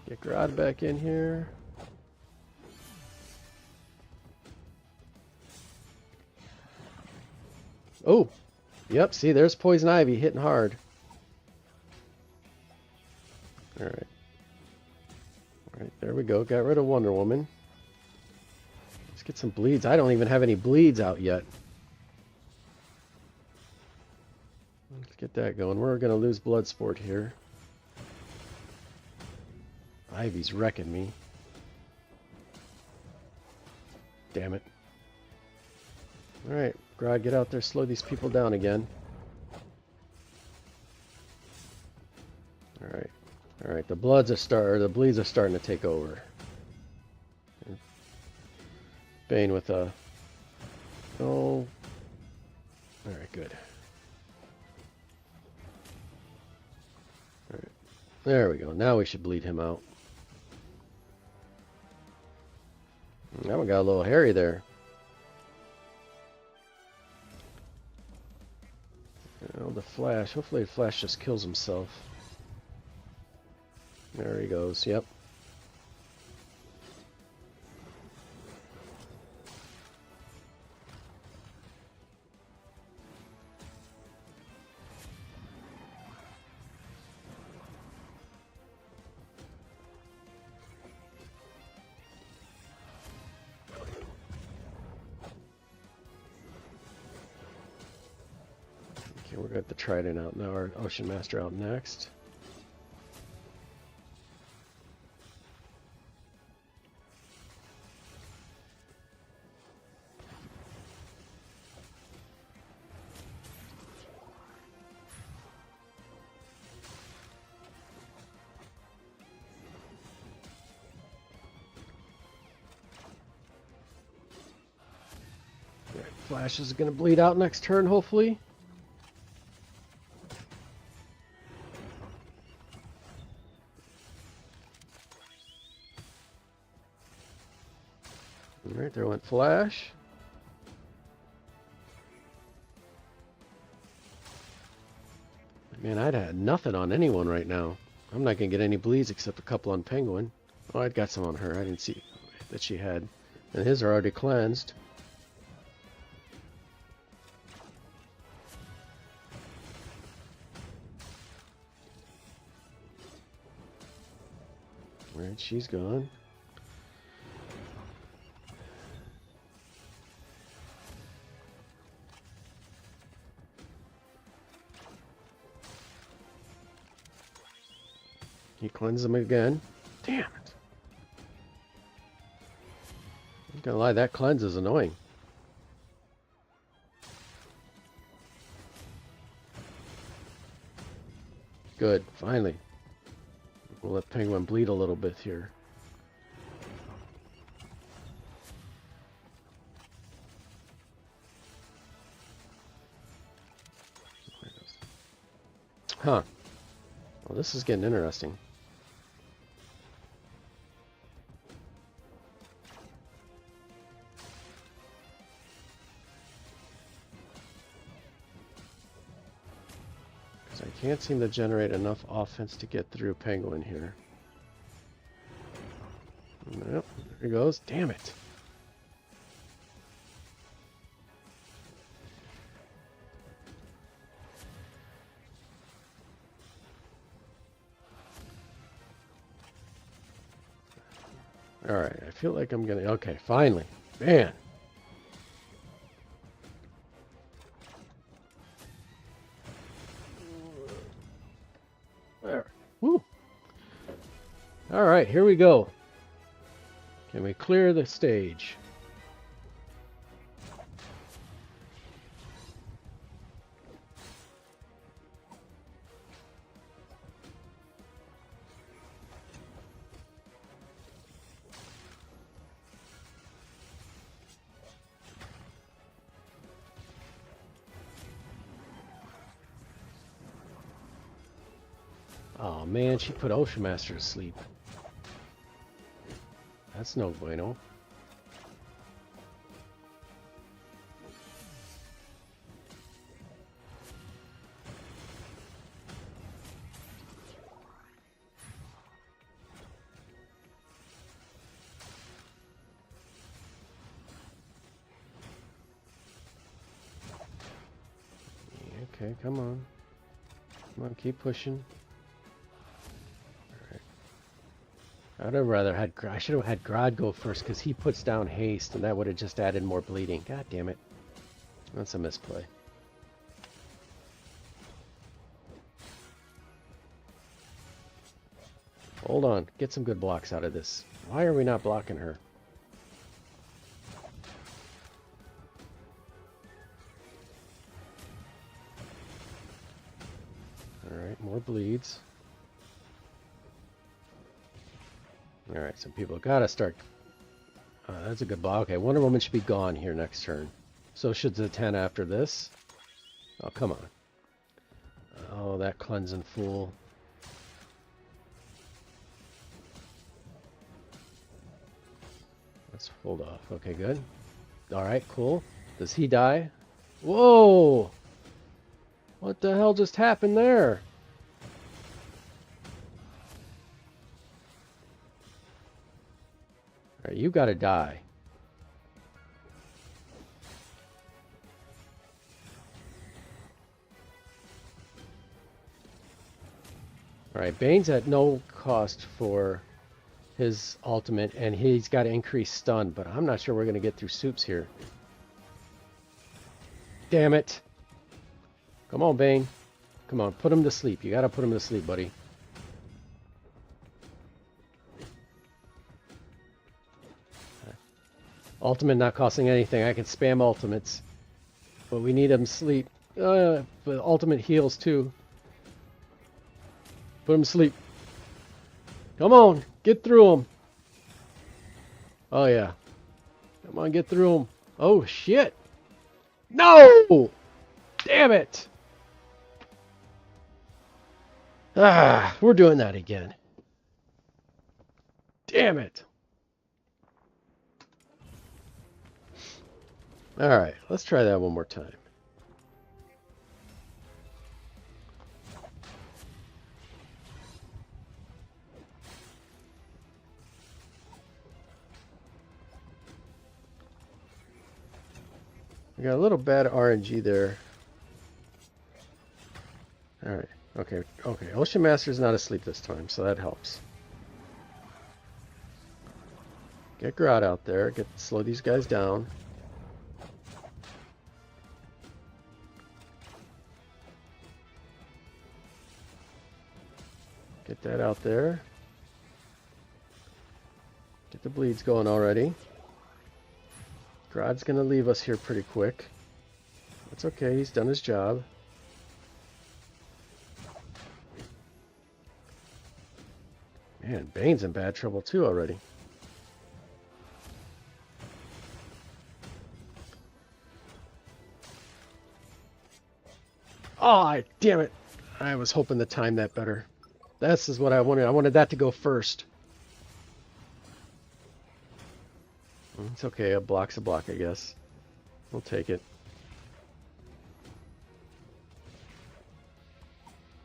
Get Grodd back in here. Oh, yep, see, there's Poison Ivy hitting hard. Alright. Alright, there we go. Got rid of Wonder Woman. Let's get some bleeds. I don't even have any bleeds out yet. Let's get that going. We're going to lose Bloodsport here. Ivy's wrecking me. Damn it. Alright, Grodd, get out there, slow these people down again. Alright. Alright, the bleeds are starting to take over. Bane with a... Oh. Alright, good. Alright. There we go. Now we should bleed him out. That one got a little hairy there. Oh, the Flash. Hopefully the Flash just kills himself. There he goes. Yep. Okay, we're got the Trident out now. Our Ocean Master out next. Flash is going to bleed out next turn, hopefully. Alright, there went Flash. Man, I'd had nothing on anyone right now. I'm not going to get any bleeds except a couple on Penguin. Oh, I'd got some on her. I didn't see that she had. And his are already cleansed. Alright, she's gone. He cleansed them again. Damn it. I'm gonna lie, that cleanse is annoying. Good, finally. We'll let Penguin bleed a little bit here. Huh. Well, this is getting interesting. I can't seem to generate enough offense to get through Penguin here. Nope, there he goes. Damn it. Alright, I feel like I'm gonna... Okay, finally. Man. There. Woo. Alright, here we go. Can we clear the stage? Oh man, she put Ocean Master to sleep. That's no bueno. Okay, come on. Come on, keep pushing. I'd have rather had... I should have had Grodd go first because he puts down haste and that would have just added more bleeding. God damn it. That's a misplay. Hold on. Get some good blocks out of this. Why are we not blocking her? Alright, more bleeds. Alright, so people gotta start... that's a good block. Okay, Wonder Woman should be gone here next turn. So should the 10 after this. Oh, come on. Oh, that cleansing fool. Let's hold off. Okay, good. Alright, cool. Does he die? Whoa! What the hell just happened there? Alright, you gotta die. Alright, Bane's at no cost for his ultimate, and he's got to increase stun, but I'm not sure we're going to get through Soups here. Damn it. Come on, Bane. Come on, put him to sleep. You got to put him to sleep, buddy. Ultimate not costing anything. I can spam ultimates. But we need him to sleep. But ultimate heals too. Put him to sleep. Come on, get through him. Oh yeah. Come on, get through him. Oh shit. No! Damn it. Ah, we're doing that again. Damn it. Alright, let's try that one more time. We got a little bad RNG there. Alright, okay. Ocean Master's not asleep this time, so that helps. Get Grodd out there, slow these guys down. Get that out there. Get the bleeds going already. Grodd's gonna leave us here pretty quick. That's okay, he's done his job. Man, Bane's in bad trouble too already. Oh, damn it. I was hoping to time that better. This is what I wanted. I wanted that to go first. It's okay. A block's a block, I guess. We'll take it.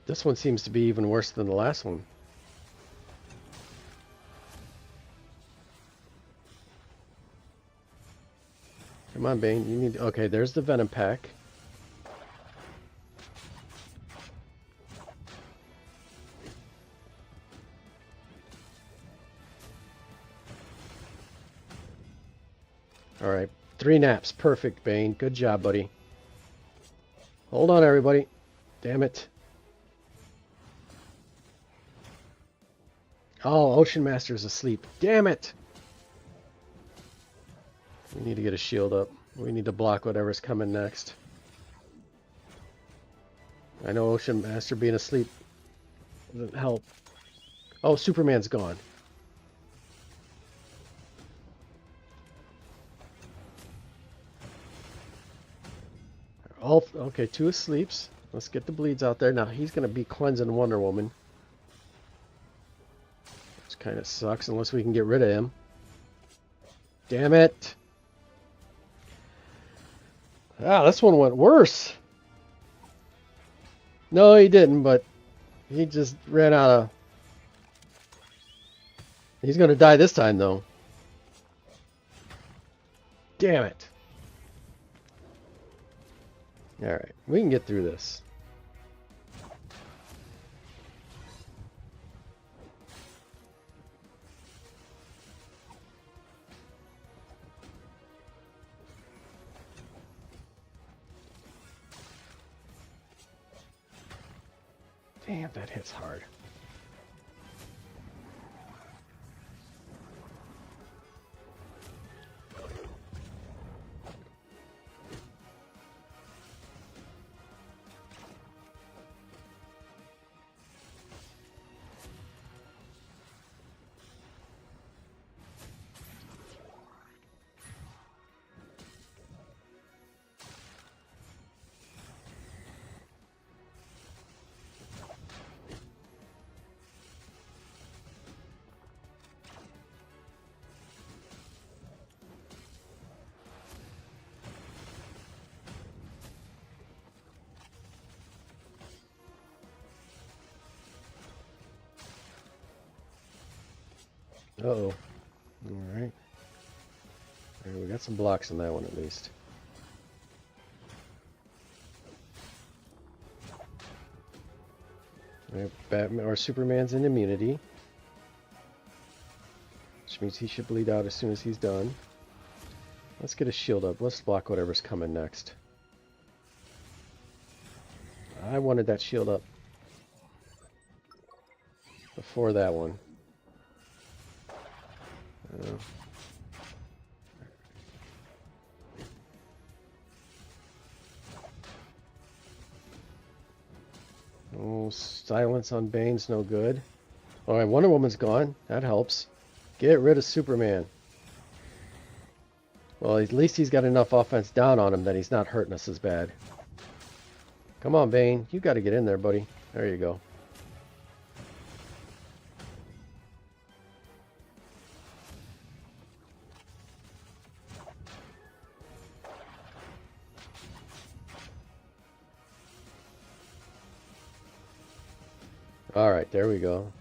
This one seems to be even worse than the last one. Come on, Bane. You need... Okay, there's the Venom Pack. Alright, 3 naps. Perfect, Bane. Good job, buddy. Hold on, everybody. Damn it. Oh, Ocean Master's asleep. Damn it! We need to get a shield up. We need to block whatever's coming next. I know Ocean Master being asleep doesn't help. Oh, Superman's gone. All okay, 2 asleeps. Let's get the bleeds out there. Now he's going to be cleansing Wonder Woman. Which kind of sucks unless we can get rid of him. Damn it. Ah, this one went worse. No, he didn't, but he just ran out of... He's going to die this time, though. Damn it. Alright, we can get through this. Damn, that hits hard. Uh-oh. Alright. We got some blocks on that one at least. Batman or Superman's in immunity. Which means he should bleed out as soon as he's done. Let's get a shield up. Let's block whatever's coming next. I wanted that shield up before that one. Oh, silence on Bane's no good. Alright, Wonder Woman's gone. That helps. Get rid of Superman. Well, at least he's got enough offense down on him that he's not hurting us as bad. Come on, Bane. You got to get in there, buddy. There you go. All right, there we go.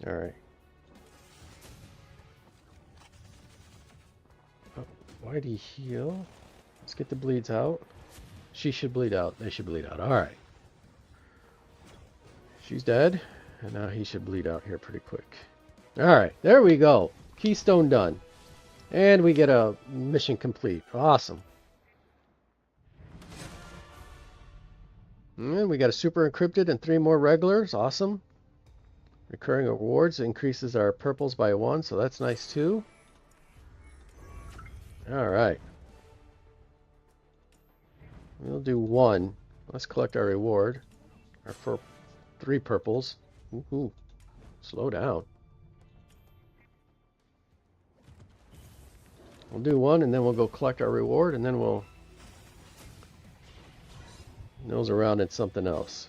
All right. Oh, why'd he heal? Let's get the bleeds out. She should bleed out. They should bleed out. All right. She's dead. And now he should bleed out here pretty quick. All right. There we go. Keystone done. And we get a mission complete. Awesome. And we got a super encrypted and 3 more regulars. Awesome. Recurring rewards increases our purples by 1, so that's nice too. All right. We'll do 1. Let's collect our reward. For 3 purples. Ooh, slow down. We'll do 1 and then we'll go collect our reward and then we'll nose around in something else.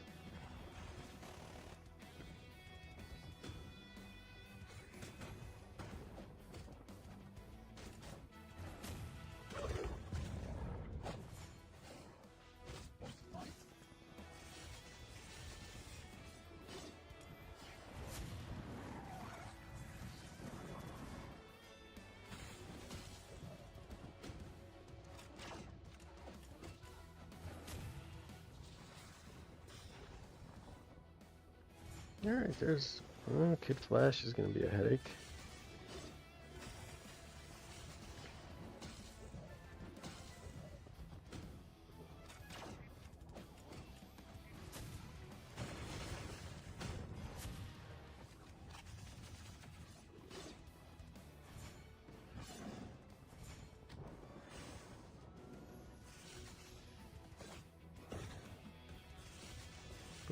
Alright, there's... Kid Flash is going to be a headache.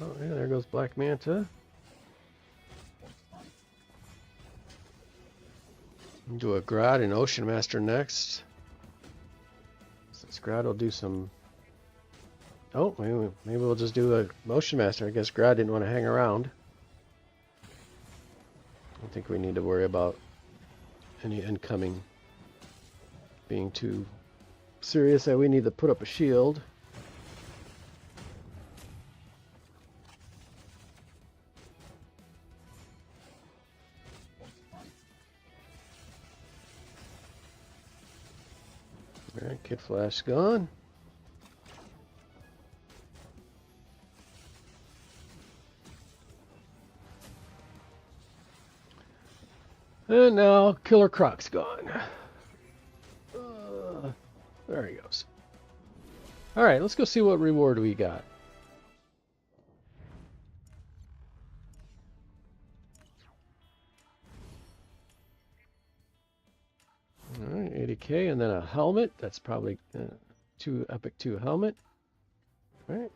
Oh yeah, there goes Black Manta. Do a Grad and Ocean Master next. Since Grad will do some... Oh, maybe we'll just do a Ocean Master. I guess Grad didn't want to hang around. I don't think we need to worry about any incoming being too serious that we need to put up a shield. Alright, Kid Flash gone. And now Killer Croc's gone. There he goes. Alright, let's go see what reward we got. Alright, 80k and then a helmet. That's probably 2 Epic 2 helmet. Alright,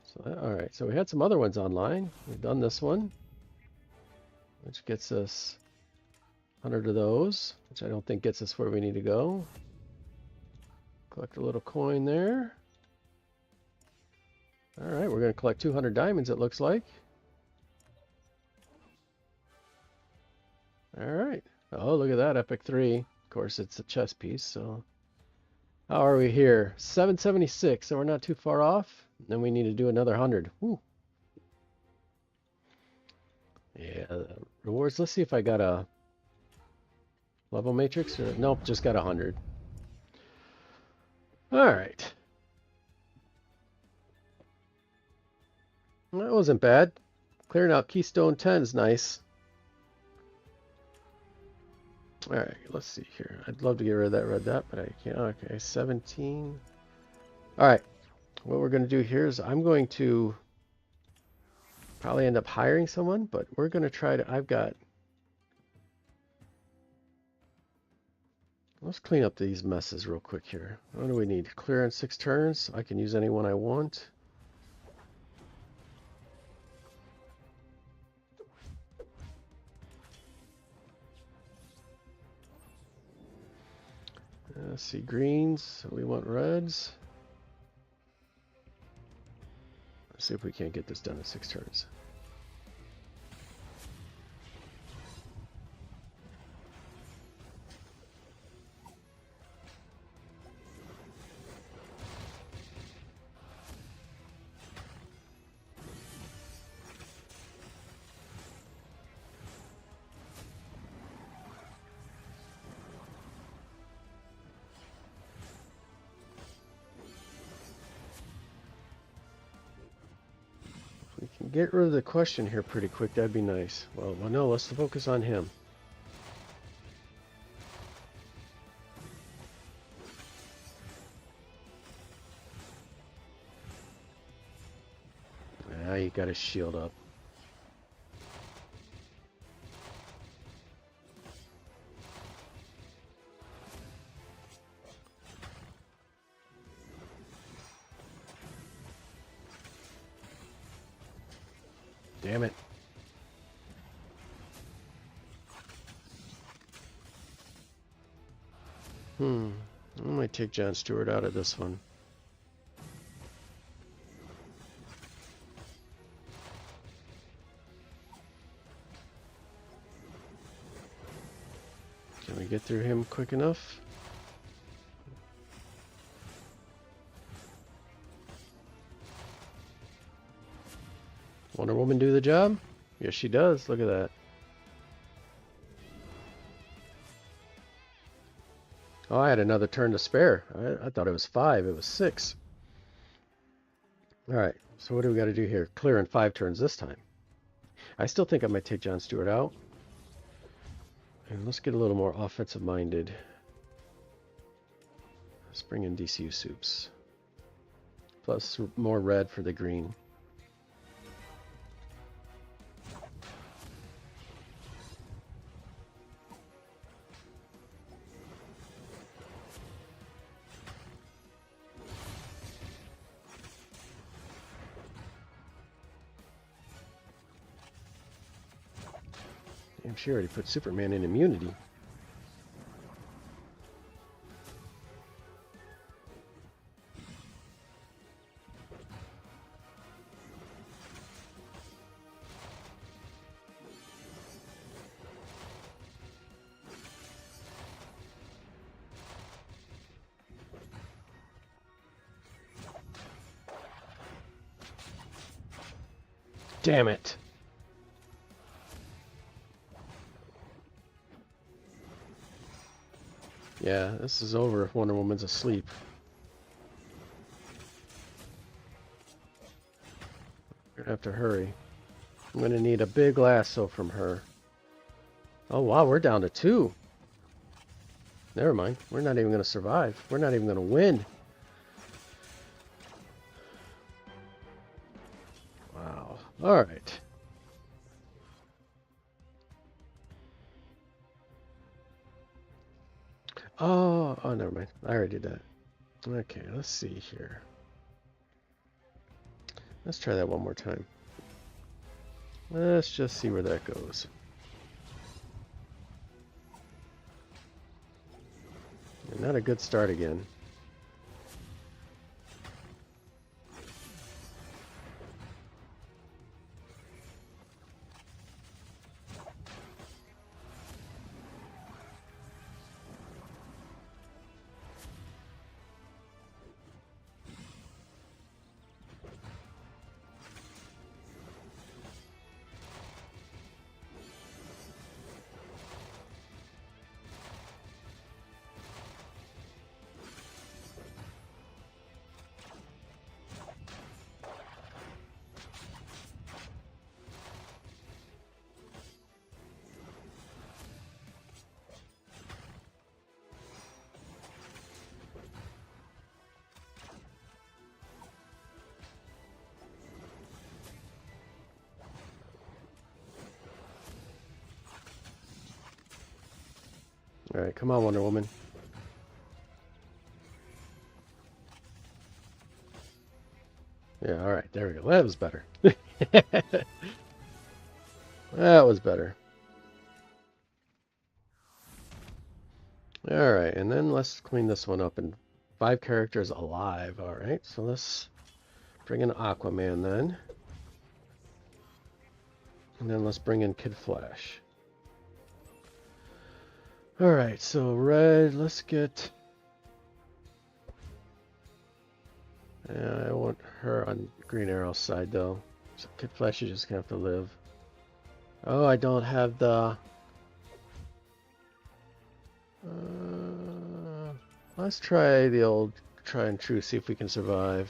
so we had some other ones online. We've done this one, which gets us 100 of those, which I don't think gets us where we need to go. Collect a little coin there. Alright, we're going to collect 200 diamonds, it looks like. Alright. Oh, look at that, Epic 3. Of course, it's a chess piece, so... How are we here? 776, so we're not too far off. Then we need to do another 100. Woo. Yeah, rewards. Let's see if I got a level matrix. Or, nope, just got 100. Alright. That wasn't bad. Clearing out Keystone 10 is nice. Alright, let's see here. I'd love to get rid of that red dot, but I can't. Okay, 17. Alright, what we're going to do here is I'm going to probably end up hiring someone, but we're going to try to... Let's clean up these messes real quick here. What do we need? Clear in 6 turns. I can use anyone I want. Let's see, greens, so we want reds. Let's see if we can't get this done in 6 turns. get rid of the question here pretty quick, that'd be nice. Well, no, let's focus on him. Now you got his shield up. Damn it. I might take John Stewart out of this one. Can we get through him quick enough? Wonder Woman do the job? Yes, she does. Look at that. Oh, I had another turn to spare. I thought it was 5. It was 6. Alright, so what do we got to do here? Clear in 5 turns this time. I still think I might take John Stewart out. And let's get a little more offensive minded. Let's bring in DCU Soups. Plus more red for the green. She already put Superman in immunity. Damn it. Yeah, this is over if Wonder Woman's asleep. We're gonna have to hurry. I'm gonna need a big lasso from her. Oh wow, we're down to 2. Never mind. We're not even gonna survive. We're not even gonna win. Wow. Alright. Oh, never mind. I already did that. Okay, let's see here. Let's try that one more time. Let's just see where that goes. And not a good start again. Alright, come on, Wonder Woman. Yeah, alright, there we go. That was better. That was better. Alright, and then let's clean this one up. And 5 characters alive. Alright, so let's bring in Aquaman then. And then let's bring in Kid Flash. Alright, so red, let's get... I want her on Green Arrow's side though. So Kid Flash is just gonna have to live. Oh, I don't have the... let's try the old try and true, see if we can survive.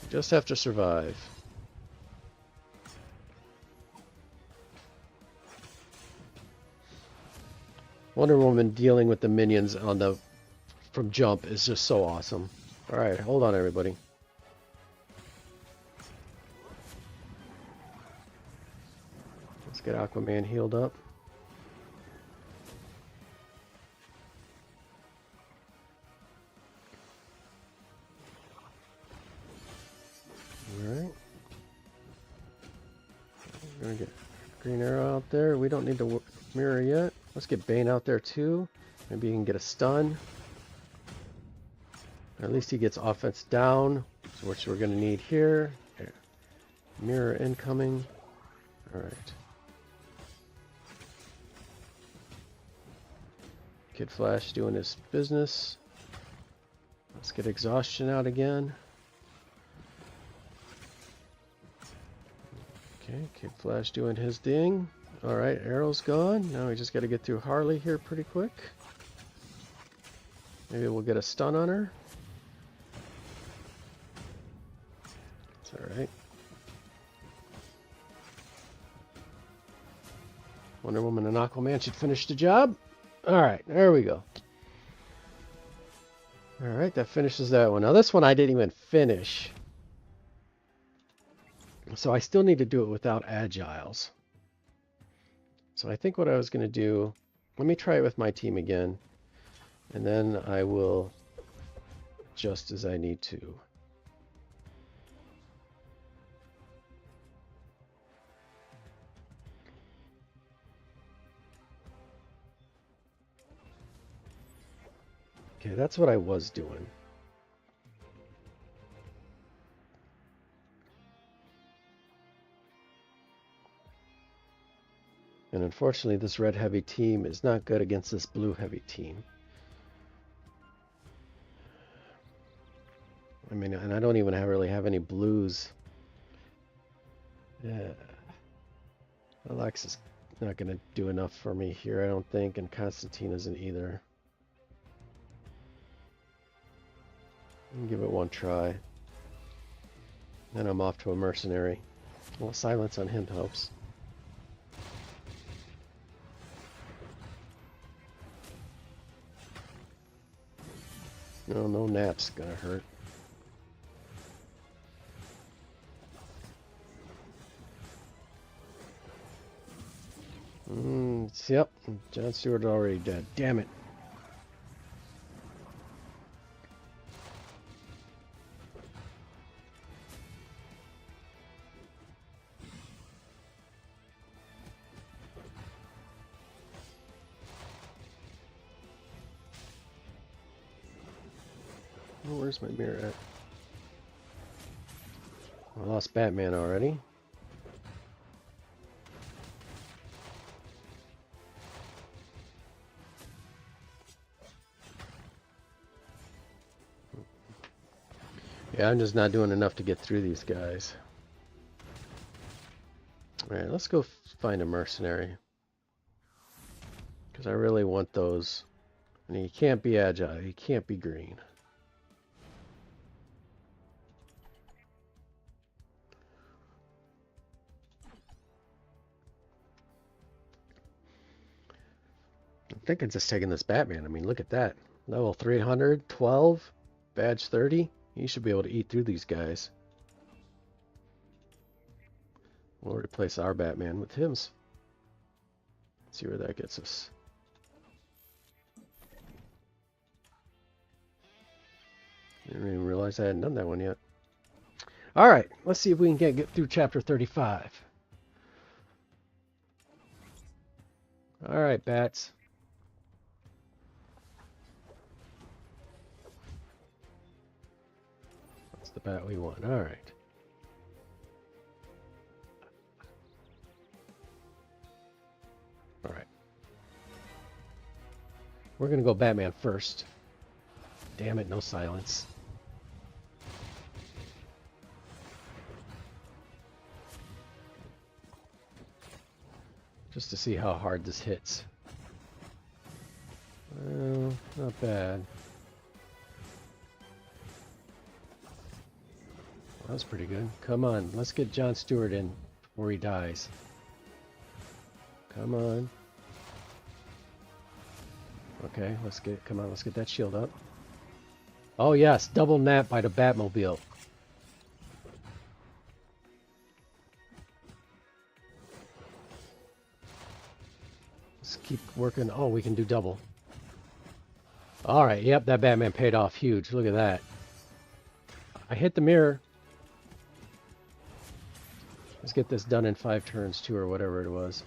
Just have to survive. Wonder Woman dealing with the minions on the from jump is just so awesome. All right, hold on, everybody. Let's get Aquaman healed up. All right. We're gonna get Green Arrow out there. We don't need the mirror yet. Let's get Bane out there too. Maybe he can get a stun. Or at least he gets offense down, which we're going to need here. Mirror incoming. Alright. Kid Flash doing his business. Let's get Exhaustion out again. Okay, Kid Flash doing his thing. Alright, Arrow's gone. Now we just got to get through Harley here pretty quick. Maybe we'll get a stun on her. It's alright. Wonder Woman and Aquaman should finish the job. Alright, there we go. Alright, that finishes that one. Now this one I didn't even finish. So I still need to do it without Agiles. So I think what I was going to do, let me try it with my team again. And then I will adjust as I need to. Okay, that's what I was doing. And unfortunately, this red heavy team is not good against this blue heavy team. I mean, and I don't even really have any blues. Yeah. Alex is not going to do enough for me here, I don't think, and Constantine isn't either. I'll give it one try. Then I'm off to a mercenary. Well, silence on him helps. No nap's gonna hurt. Yep, John Stewart already dead. Damn it. Oh, where's my mirror at? I lost Batman already. Yeah, I'm just not doing enough to get through these guys. Alright, let's go find a mercenary. Because I really want those. And he can't be agile, he can't be green. I'm thinking just taking this Batman. I mean, look at that. Level 300, 12, badge 30. You should be able to eat through these guys. We'll replace our Batman with him's. Let's see where that gets us. Didn't even realize I hadn't done that one yet. Alright, let's see if we can get through chapter 35. Alright, bats. That's the bat we want. Alright. Alright. We're gonna go Batman first. Damn it, no silence. Just to see how hard this hits. Well, not bad. That was pretty good. Come on, let's get John Stewart in before he dies. Come on. Okay, come on, let's get that shield up. Oh yes, double nap by the Batmobile. Let's keep working. Oh, we can do double. All right, yep, that Batman paid off huge. Look at that. I hit the mirror. Let's get this done in 5 turns too, or whatever it was.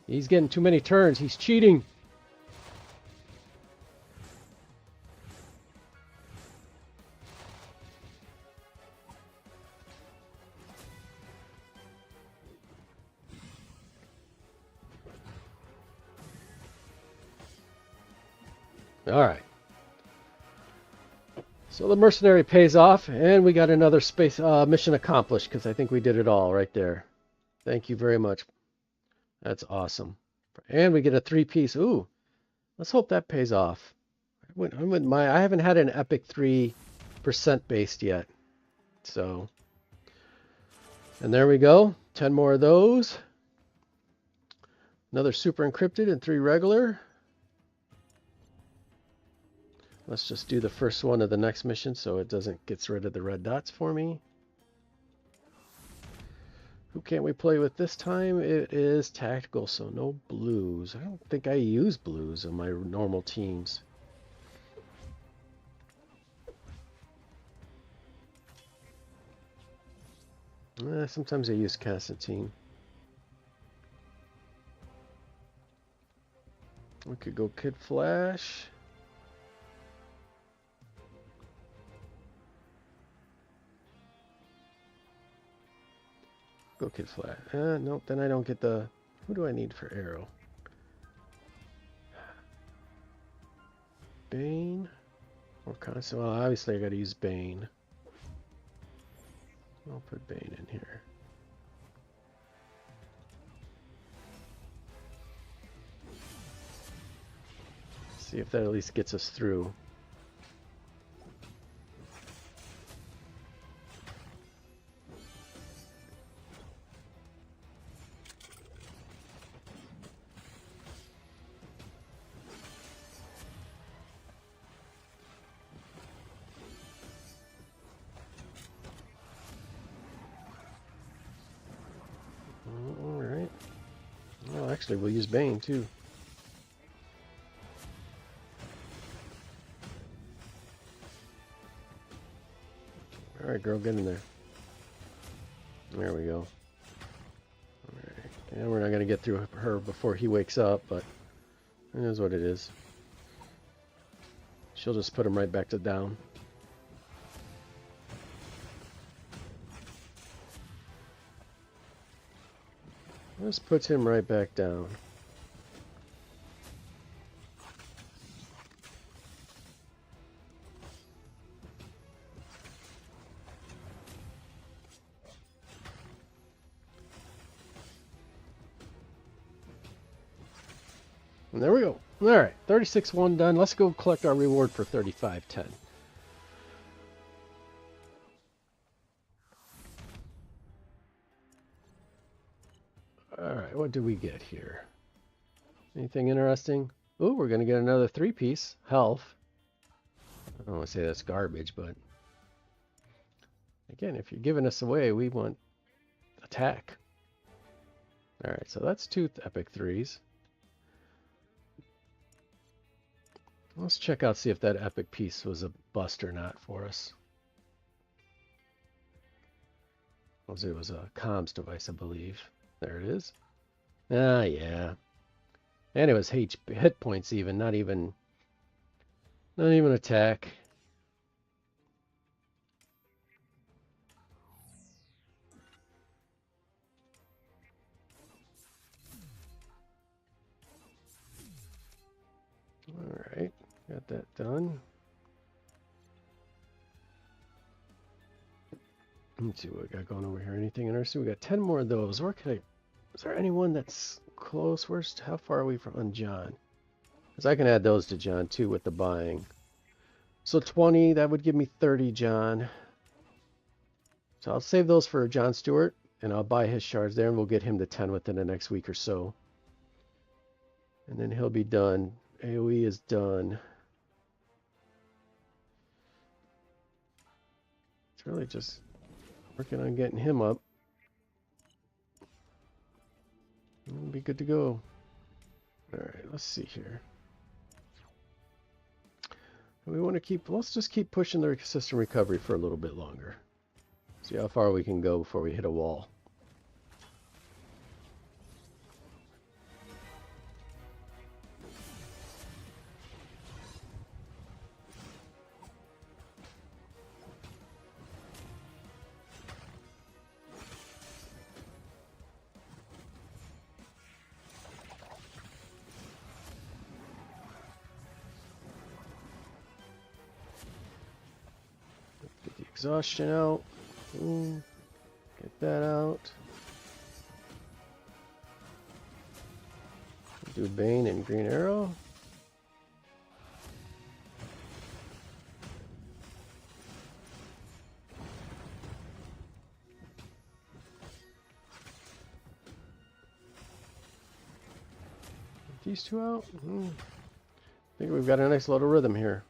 He's getting too many turns. He's cheating. All right. So the mercenary pays off, and we got another space mission accomplished because I think we did it all right there. Thank you very much. That's awesome. And we get a 3-piece. Ooh, let's hope that pays off. I haven't had an epic 3% based yet. So, and there we go. 10 more of those. Another super encrypted and 3 regular. Let's just do the first one of the next mission so it gets rid of the red dots for me. Who can't we play with this time? It is tactical, so no blues. I don't think I use blues on my normal teams. Sometimes I use Constantine. We could go Kid Flash. Go Kid Flash. Nope, then I don't get the... Who do I need for Arrow? Bane? Or Constant? Well, obviously I gotta use Bane. I'll put Bane in here. See if that at least gets us through. Alright. Well, actually, we'll use Bane, too. Alright, girl, get in there. There we go. Alright. And we're not going to get through her before he wakes up, but it is what it is. She'll just put him right back to down. This puts him right back down. And there we go. All right, 36-1 done. Let's go collect our reward for 35-10. All right, what do we get here? Anything interesting? Oh, we're going to get another 3-piece. Health. I don't want to say that's garbage, but again, if you're giving us away, we want attack. All right, so that's 2 epic 3s. Let's check out, see if that epic piece was a bust or not for us. It was a comms device, I believe. There it is. Ah, yeah. And it was hit points even, not even attack. All right, got that done. Let's see what we got going over here. Anything interesting? We got 10 more of those. Where can I... Is there anyone that's close? How far are we from John? Because I can add those to John too with the buying. So 20, that would give me 30 John. So I'll save those for John Stewart, and I'll buy his shards there, and we'll get him to 10 within the next week or so. And then he'll be done. AoE is done. It's really just working on getting him up. We'll be good to go. Alright, let's see here. We want to keep, let's just keep pushing the system recovery for a little bit longer. See how far we can go before we hit a wall. Get the exhaustion out. Boom. Get that out. Do Bane and Green Arrow. Get these two out. I think we've got a nice little rhythm here.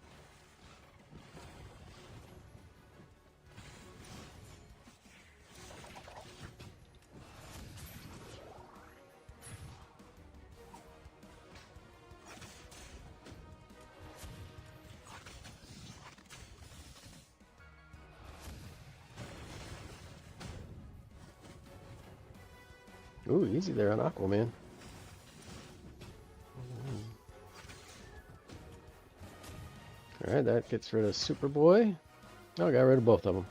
Ooh, easy there on Aquaman. Alright, that gets rid of Superboy. Oh, I got rid of both of them.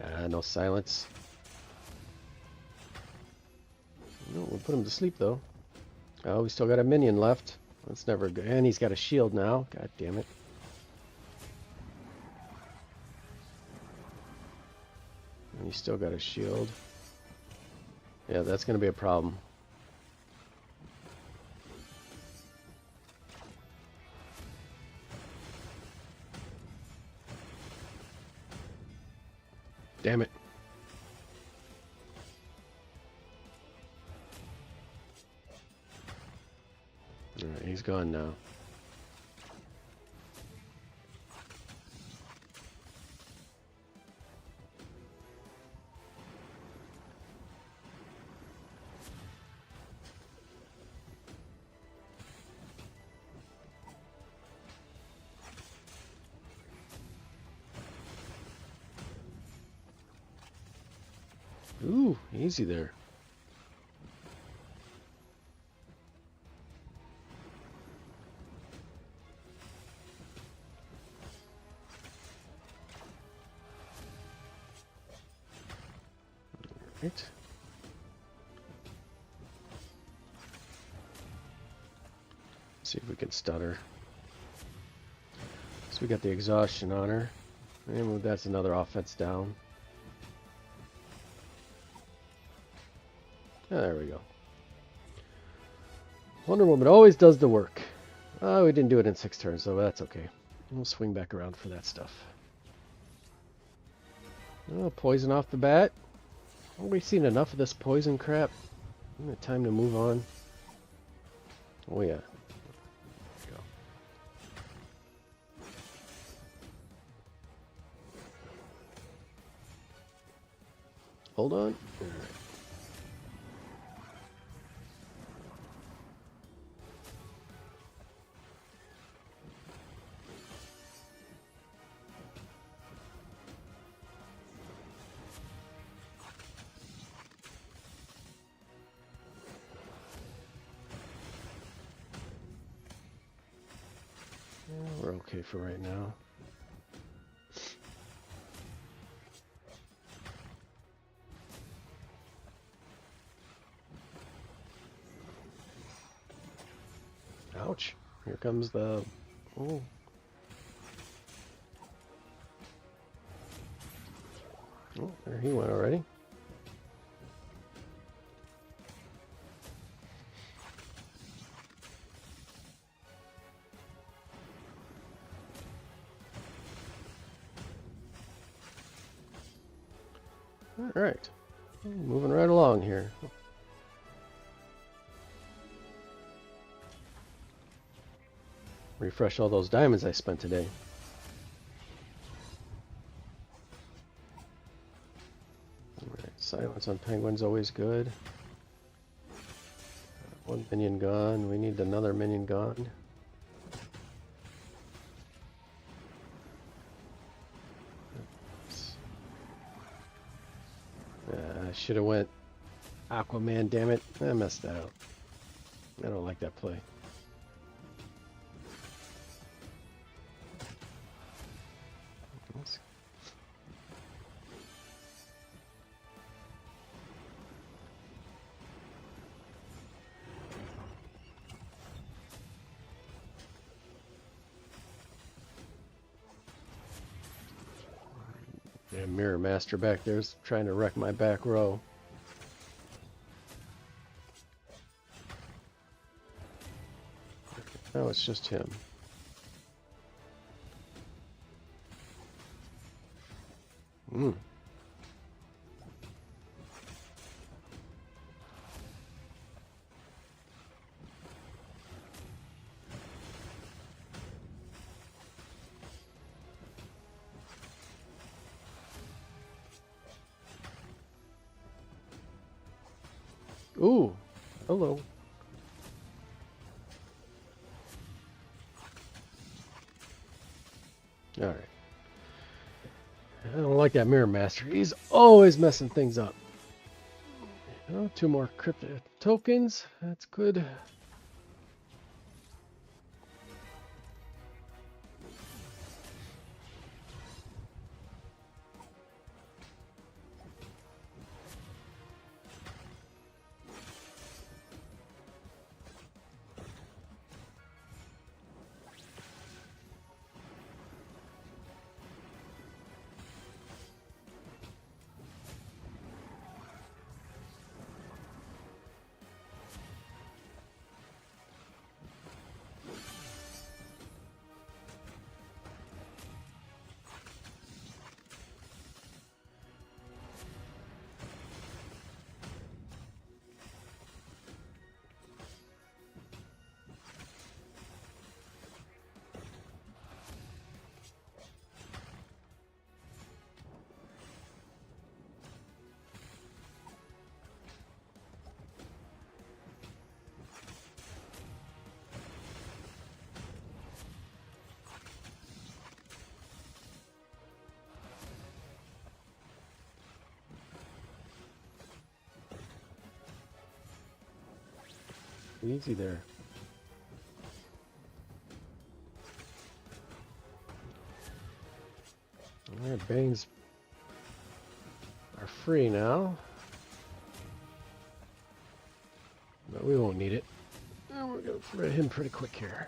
Ah, no silence. No, we'll put him to sleep though. Oh, we still got a minion left. That's never good. And he's got a shield now. God damn it. And he's still got a shield. Yeah, that's going to be a problem. Damn it. Alright, he's gone now. Ooh, easy there. Right. See if we can stun her. So we got the exhaustion on her. And that's another offense down. Oh, there we go. Wonder Woman always does the work. Oh, we didn't do it in 6 turns, so that's okay. We'll swing back around for that stuff. Oh, poison off the bat. Have we seen enough of this poison crap? Time to move on. Oh yeah. There we go. Hold on. All right. We're okay for right now. Ouch. Here comes the... Oh. Oh, there he went already. All right. Moving right along here. Refresh all those diamonds I spent today. Alright, silence on penguins always good. One minion gone. We need another minion gone. I should have went Aquaman, damn it. I messed that up. I don't like that play. Yeah, Mirror Master back there's trying to wreck my back row. Now it's just him. Hmm. Ooh, hello. All right. I don't like that Mirror Master. He's always messing things up. Oh, 2 more crypto tokens. That's good. Easy there. Alright, Banes are free now. But we won't need it. And we're going to rid him pretty quick here.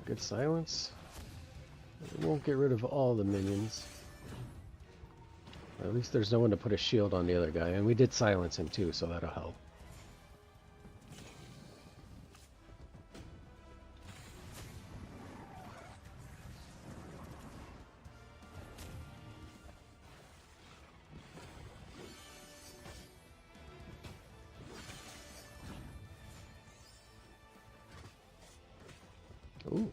Good silence. We won't get rid of all the minions. At least there's no one to put a shield on the other guy. And we did silence him too, so that'll help. Ooh.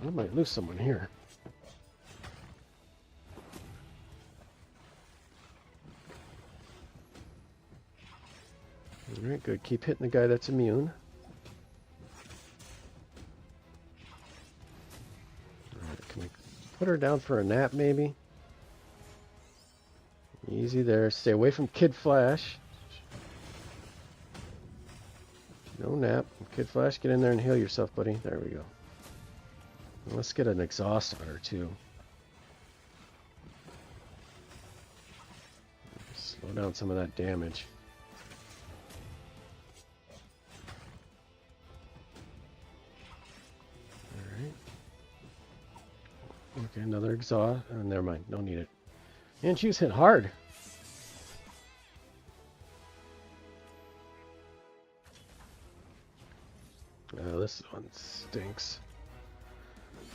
I might lose someone here. Alright, good. Keep hitting the guy that's immune. Alright, can we put her down for a nap maybe? Easy there. Stay away from Kid Flash. No nap. Kid Flash, get in there and heal yourself, buddy. There we go. And let's get an exhaust on her, too. Slow down some of that damage. Alright. Okay, another exhaust. Oh, never mind. Don't need it. And she was hit hard. Oh, this one stinks.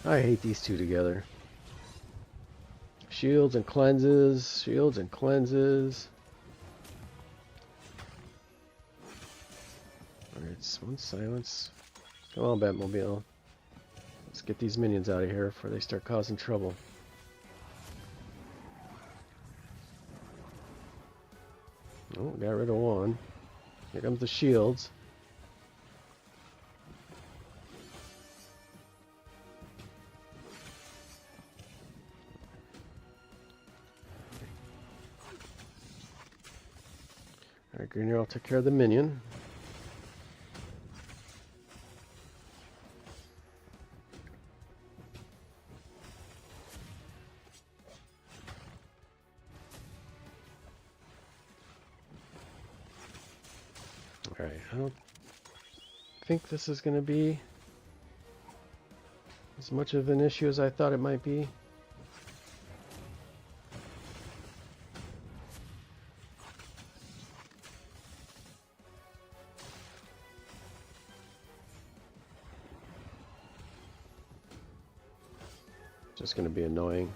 I hate these two together. Shields and cleanses. Shields and cleanses. Alright, one silence. Come on, Batmobile. Let's get these minions out of here before they start causing trouble. Oh, got rid of one. Here comes the shields. Alright, Green Arrow took care of the minion. Alright, I don't think this is going to be as much of an issue as I thought it might be. Just going to be annoying.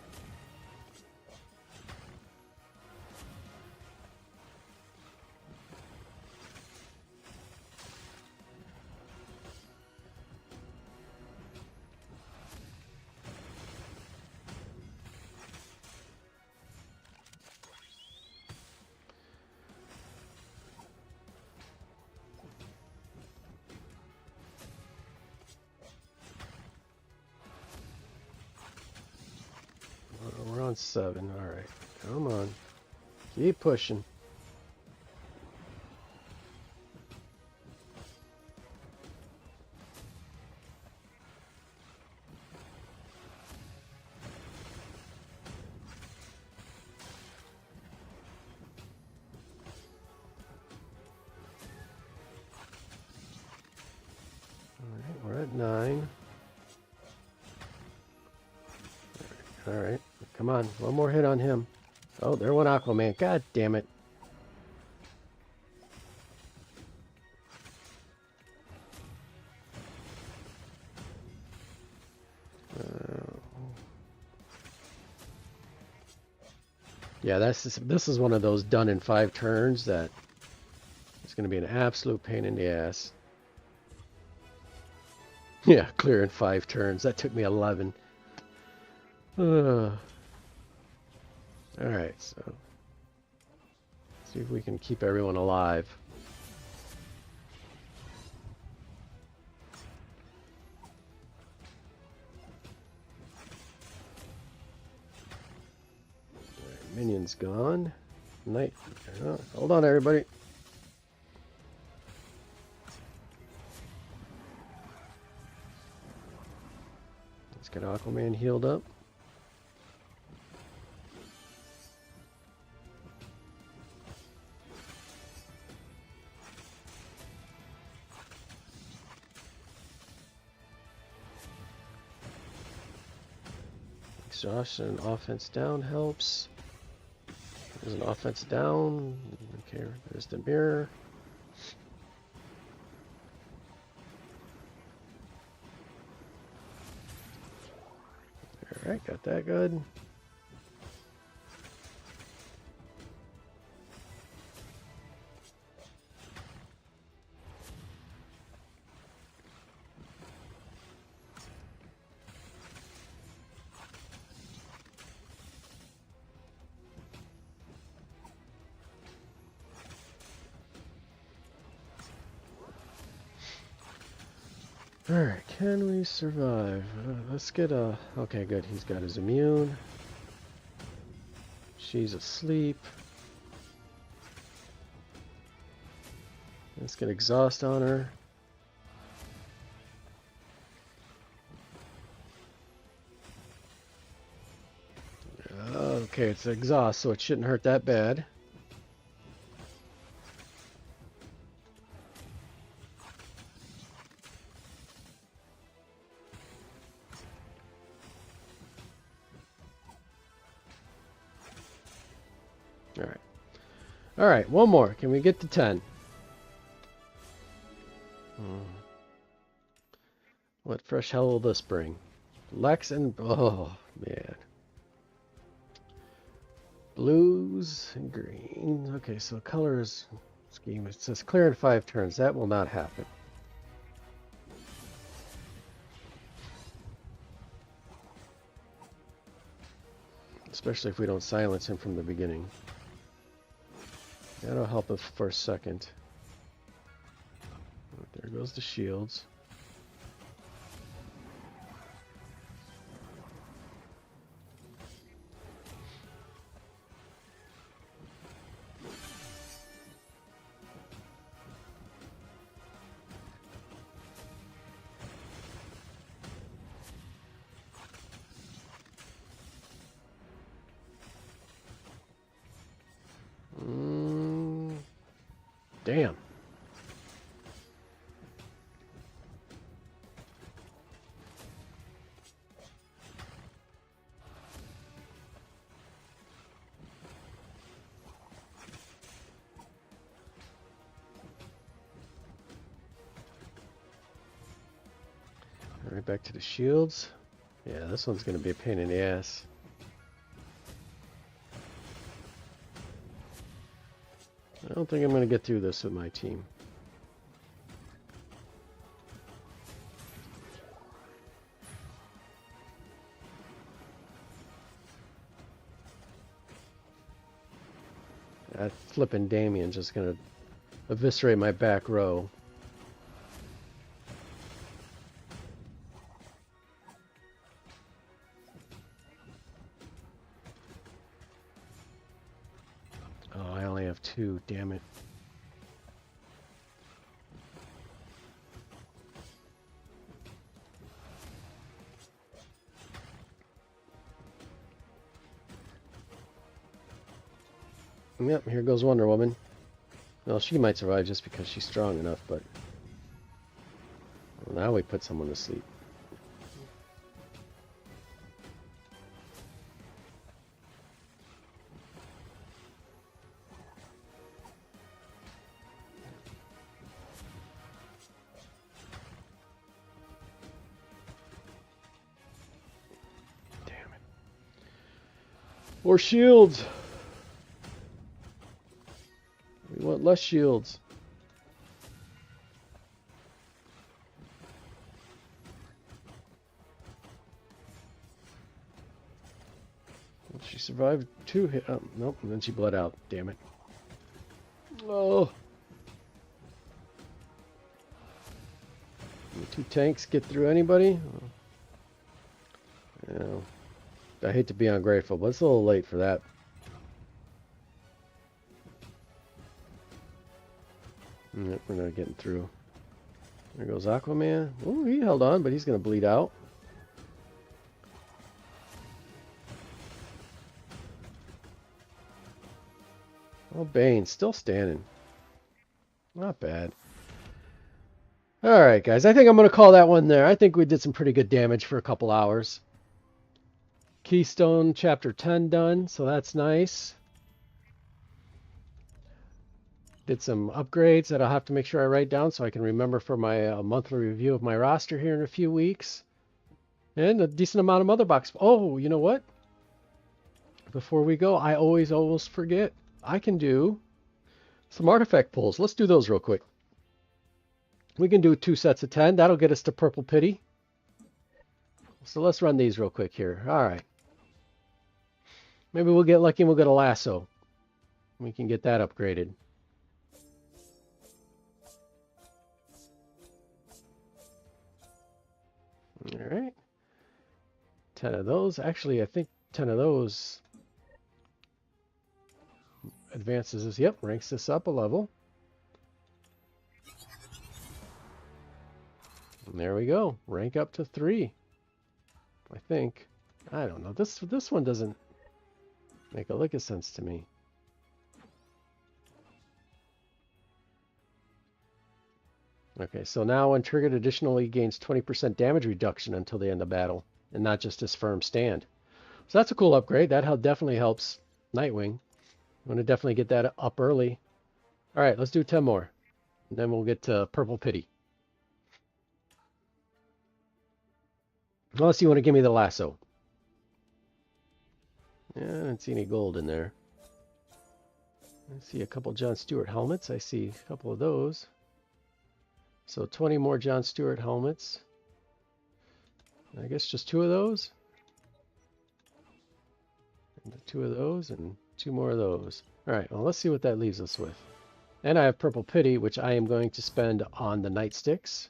We're on 7. Alright. Come on. Keep pushing. Alright, we're at 9. Alright. Come on, one more hit on him. Oh, there went Aquaman. God damn it. Yeah, this is one of those done in 5 turns that is going to be an absolute pain in the ass. Yeah, clear in 5 turns. That took me 11. Alright, so see if we can keep everyone alive. Right, minions gone. Night. Hold on, everybody. Let's get Aquaman healed up. Exhaustion, offense down helps. There's an offense down. Okay, there's the mirror. Alright, got that good. Alright, can we survive? Let's get a... Okay, good. He's got his immune. She's asleep. Let's get exhaust on her. Okay, it's exhaust, so it shouldn't hurt that bad. Alright. Alright, one more. Can we get to 10? What fresh hell will this bring? Lex and... Oh, man. Blues and greens. Okay, so colors scheme. It says clear in 5 turns. That will not happen. Especially if we don't silence him from the beginning. That'll help us for a second. There goes the shields. Damn. Right back to the shields. Yeah, this one's going to be a pain in the ass. I don't think I'm going to get through this with my team. That flippin' Damien's just going to eviscerate my back row. Oh, I only have 2, damn it. Yep, here goes Wonder Woman. Well, she might survive just because she's strong enough, but... Well, now we put someone to sleep. Damn it. More shields! We want less shields. Well, she survived 2 hit. Oh, nope, and then she bled out. Damn it. Oh. The 2 tanks get through anybody? Oh. Yeah. I hate to be ungrateful, but it's a little late for that. Yep, we're not getting through. There goes Aquaman. Oh, he held on, but he's going to bleed out. Oh, Bane still standing. Not bad. Alright, guys. I think I'm going to call that one there. I think we did some pretty good damage for a couple hours. Keystone Chapter 10 done, so that's nice. Did some upgrades that I'll have to make sure I write down so I can remember for my monthly review of my roster here in a few weeks. And a decent amount of mother box. Oh, you know what? Before we go, I always forget. I can do some artifact pulls. Let's do those real quick. We can do 2 sets of 10. That'll get us to Purple Pity. So let's run these real quick here. All right. Maybe we'll get lucky and we'll get a lasso. We can get that upgraded. All right. 10 of those. Actually, I think 10 of those advances us. Yep, ranks this up a level. And there we go. Rank up to 3. I think. I don't know. This one doesn't. Make a lick of sense to me. Okay, so now when triggered, additionally gains 20% damage reduction until the end of battle, and not just his firm stand. So that's a cool upgrade. That definitely helps Nightwing. I'm going to definitely get that up early. All right, let's do 10 more. And then we'll get to Purple Pity. Unless you want to give me the lasso. Yeah, I didn't see any gold in there. I see a couple John Stewart helmets. I see a couple of those. So 20 more John Stewart helmets. I guess just 2 of those. And 2 of those and 2 more of those. All right, well, let's see what that leaves us with. And I have Purple Pity, which I am going to spend on the Nightsticks.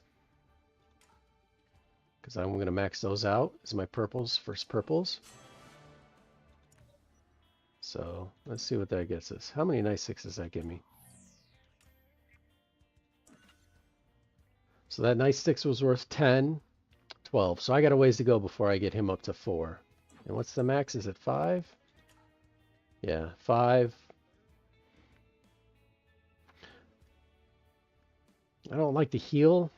Because I'm going to max those out as my purples, first purples. So let's see what that gets us. How many Nightsticks does that give me? So that Nightsticks was worth 10, 12. So I got a ways to go before I get him up to 4. And what's the max? Is it 5? Yeah, 5. I don't like to heal.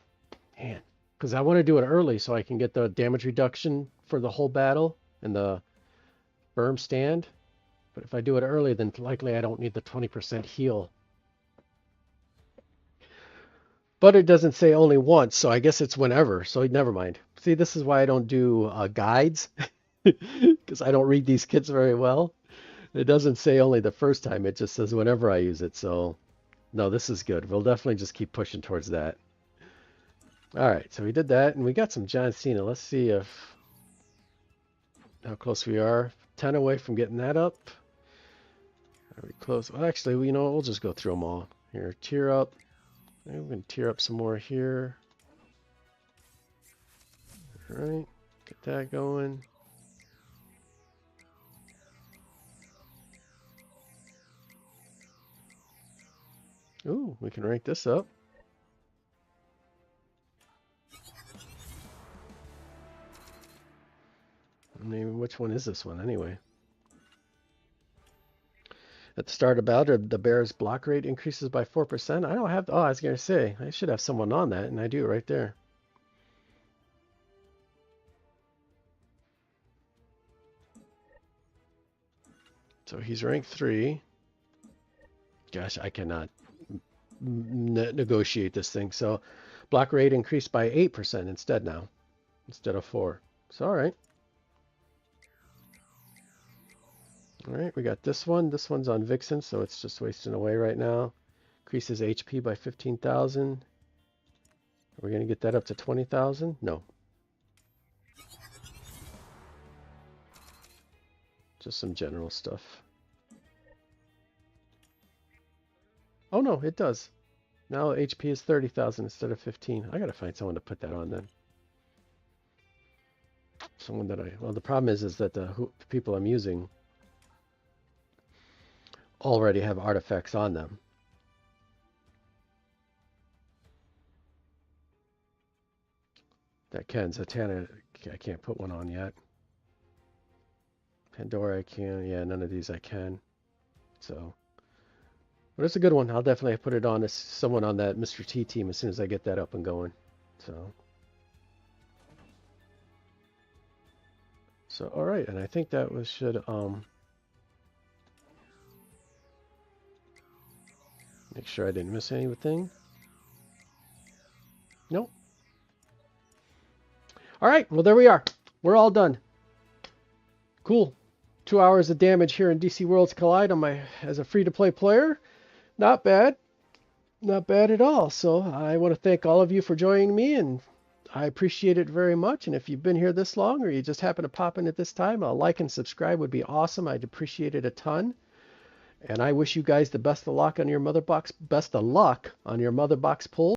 Man. Because I want to do it early so I can get the damage reduction for the whole battle and the firm stand. But if I do it early, then likely I don't need the 20% heal. But it doesn't say only once, so I guess it's whenever. So never mind. See, this is why I don't do guides. Because I don't read these kits very well. It doesn't say only the first time. It just says whenever I use it. So, no, this is good. We'll definitely just keep pushing towards that. All right, so we did that, and we got some John Cena. Let's see how close we are. 10 away from getting that up. Are we close? Well, actually, you know, we'll just go through them all. Here, tier up. Maybe we can tier up some more here. All right, get that going. Ooh, we can rank this up. I mean, which one is this one anyway? At the start of battle, the bear's block rate increases by 4%. I don't have, oh, I was going to say, I should have someone on that, and I do right there. So he's rank 3. Gosh, I cannot negotiate this thing. So block rate increased by 8% instead now, instead of 4. So, all right. All right, we got this one. This one's on Vixen, so it's just wasting away right now. Increases HP by 15,000. Are we going to get that up to 20,000? No. Just some general stuff. Oh no, it does. Now HP is 30,000 instead of 15. I got to find someone to put that on then. Someone that well, the problem is that the people I'm using already have artifacts on them. That can. Zatanna, I can't put one on yet. Pandora, I can. Yeah, none of these I can. So, but it's a good one. I'll definitely put it on as someone on that Mr. T team as soon as I get that up and going. So all right, and I think that was should make sure I didn't miss anything. Nope. All right, well there we are. We're all done. Cool. 2 hours of damage here in DC Worlds Collide on my as a free-to-play player. Not bad. Not bad at all. So I want to thank all of you for joining me, and I appreciate it very much. And if you've been here this long or you just happen to pop in at this time, a like and subscribe would be awesome. I'd appreciate it a ton. And I wish you guys the best of luck on your mother box pull.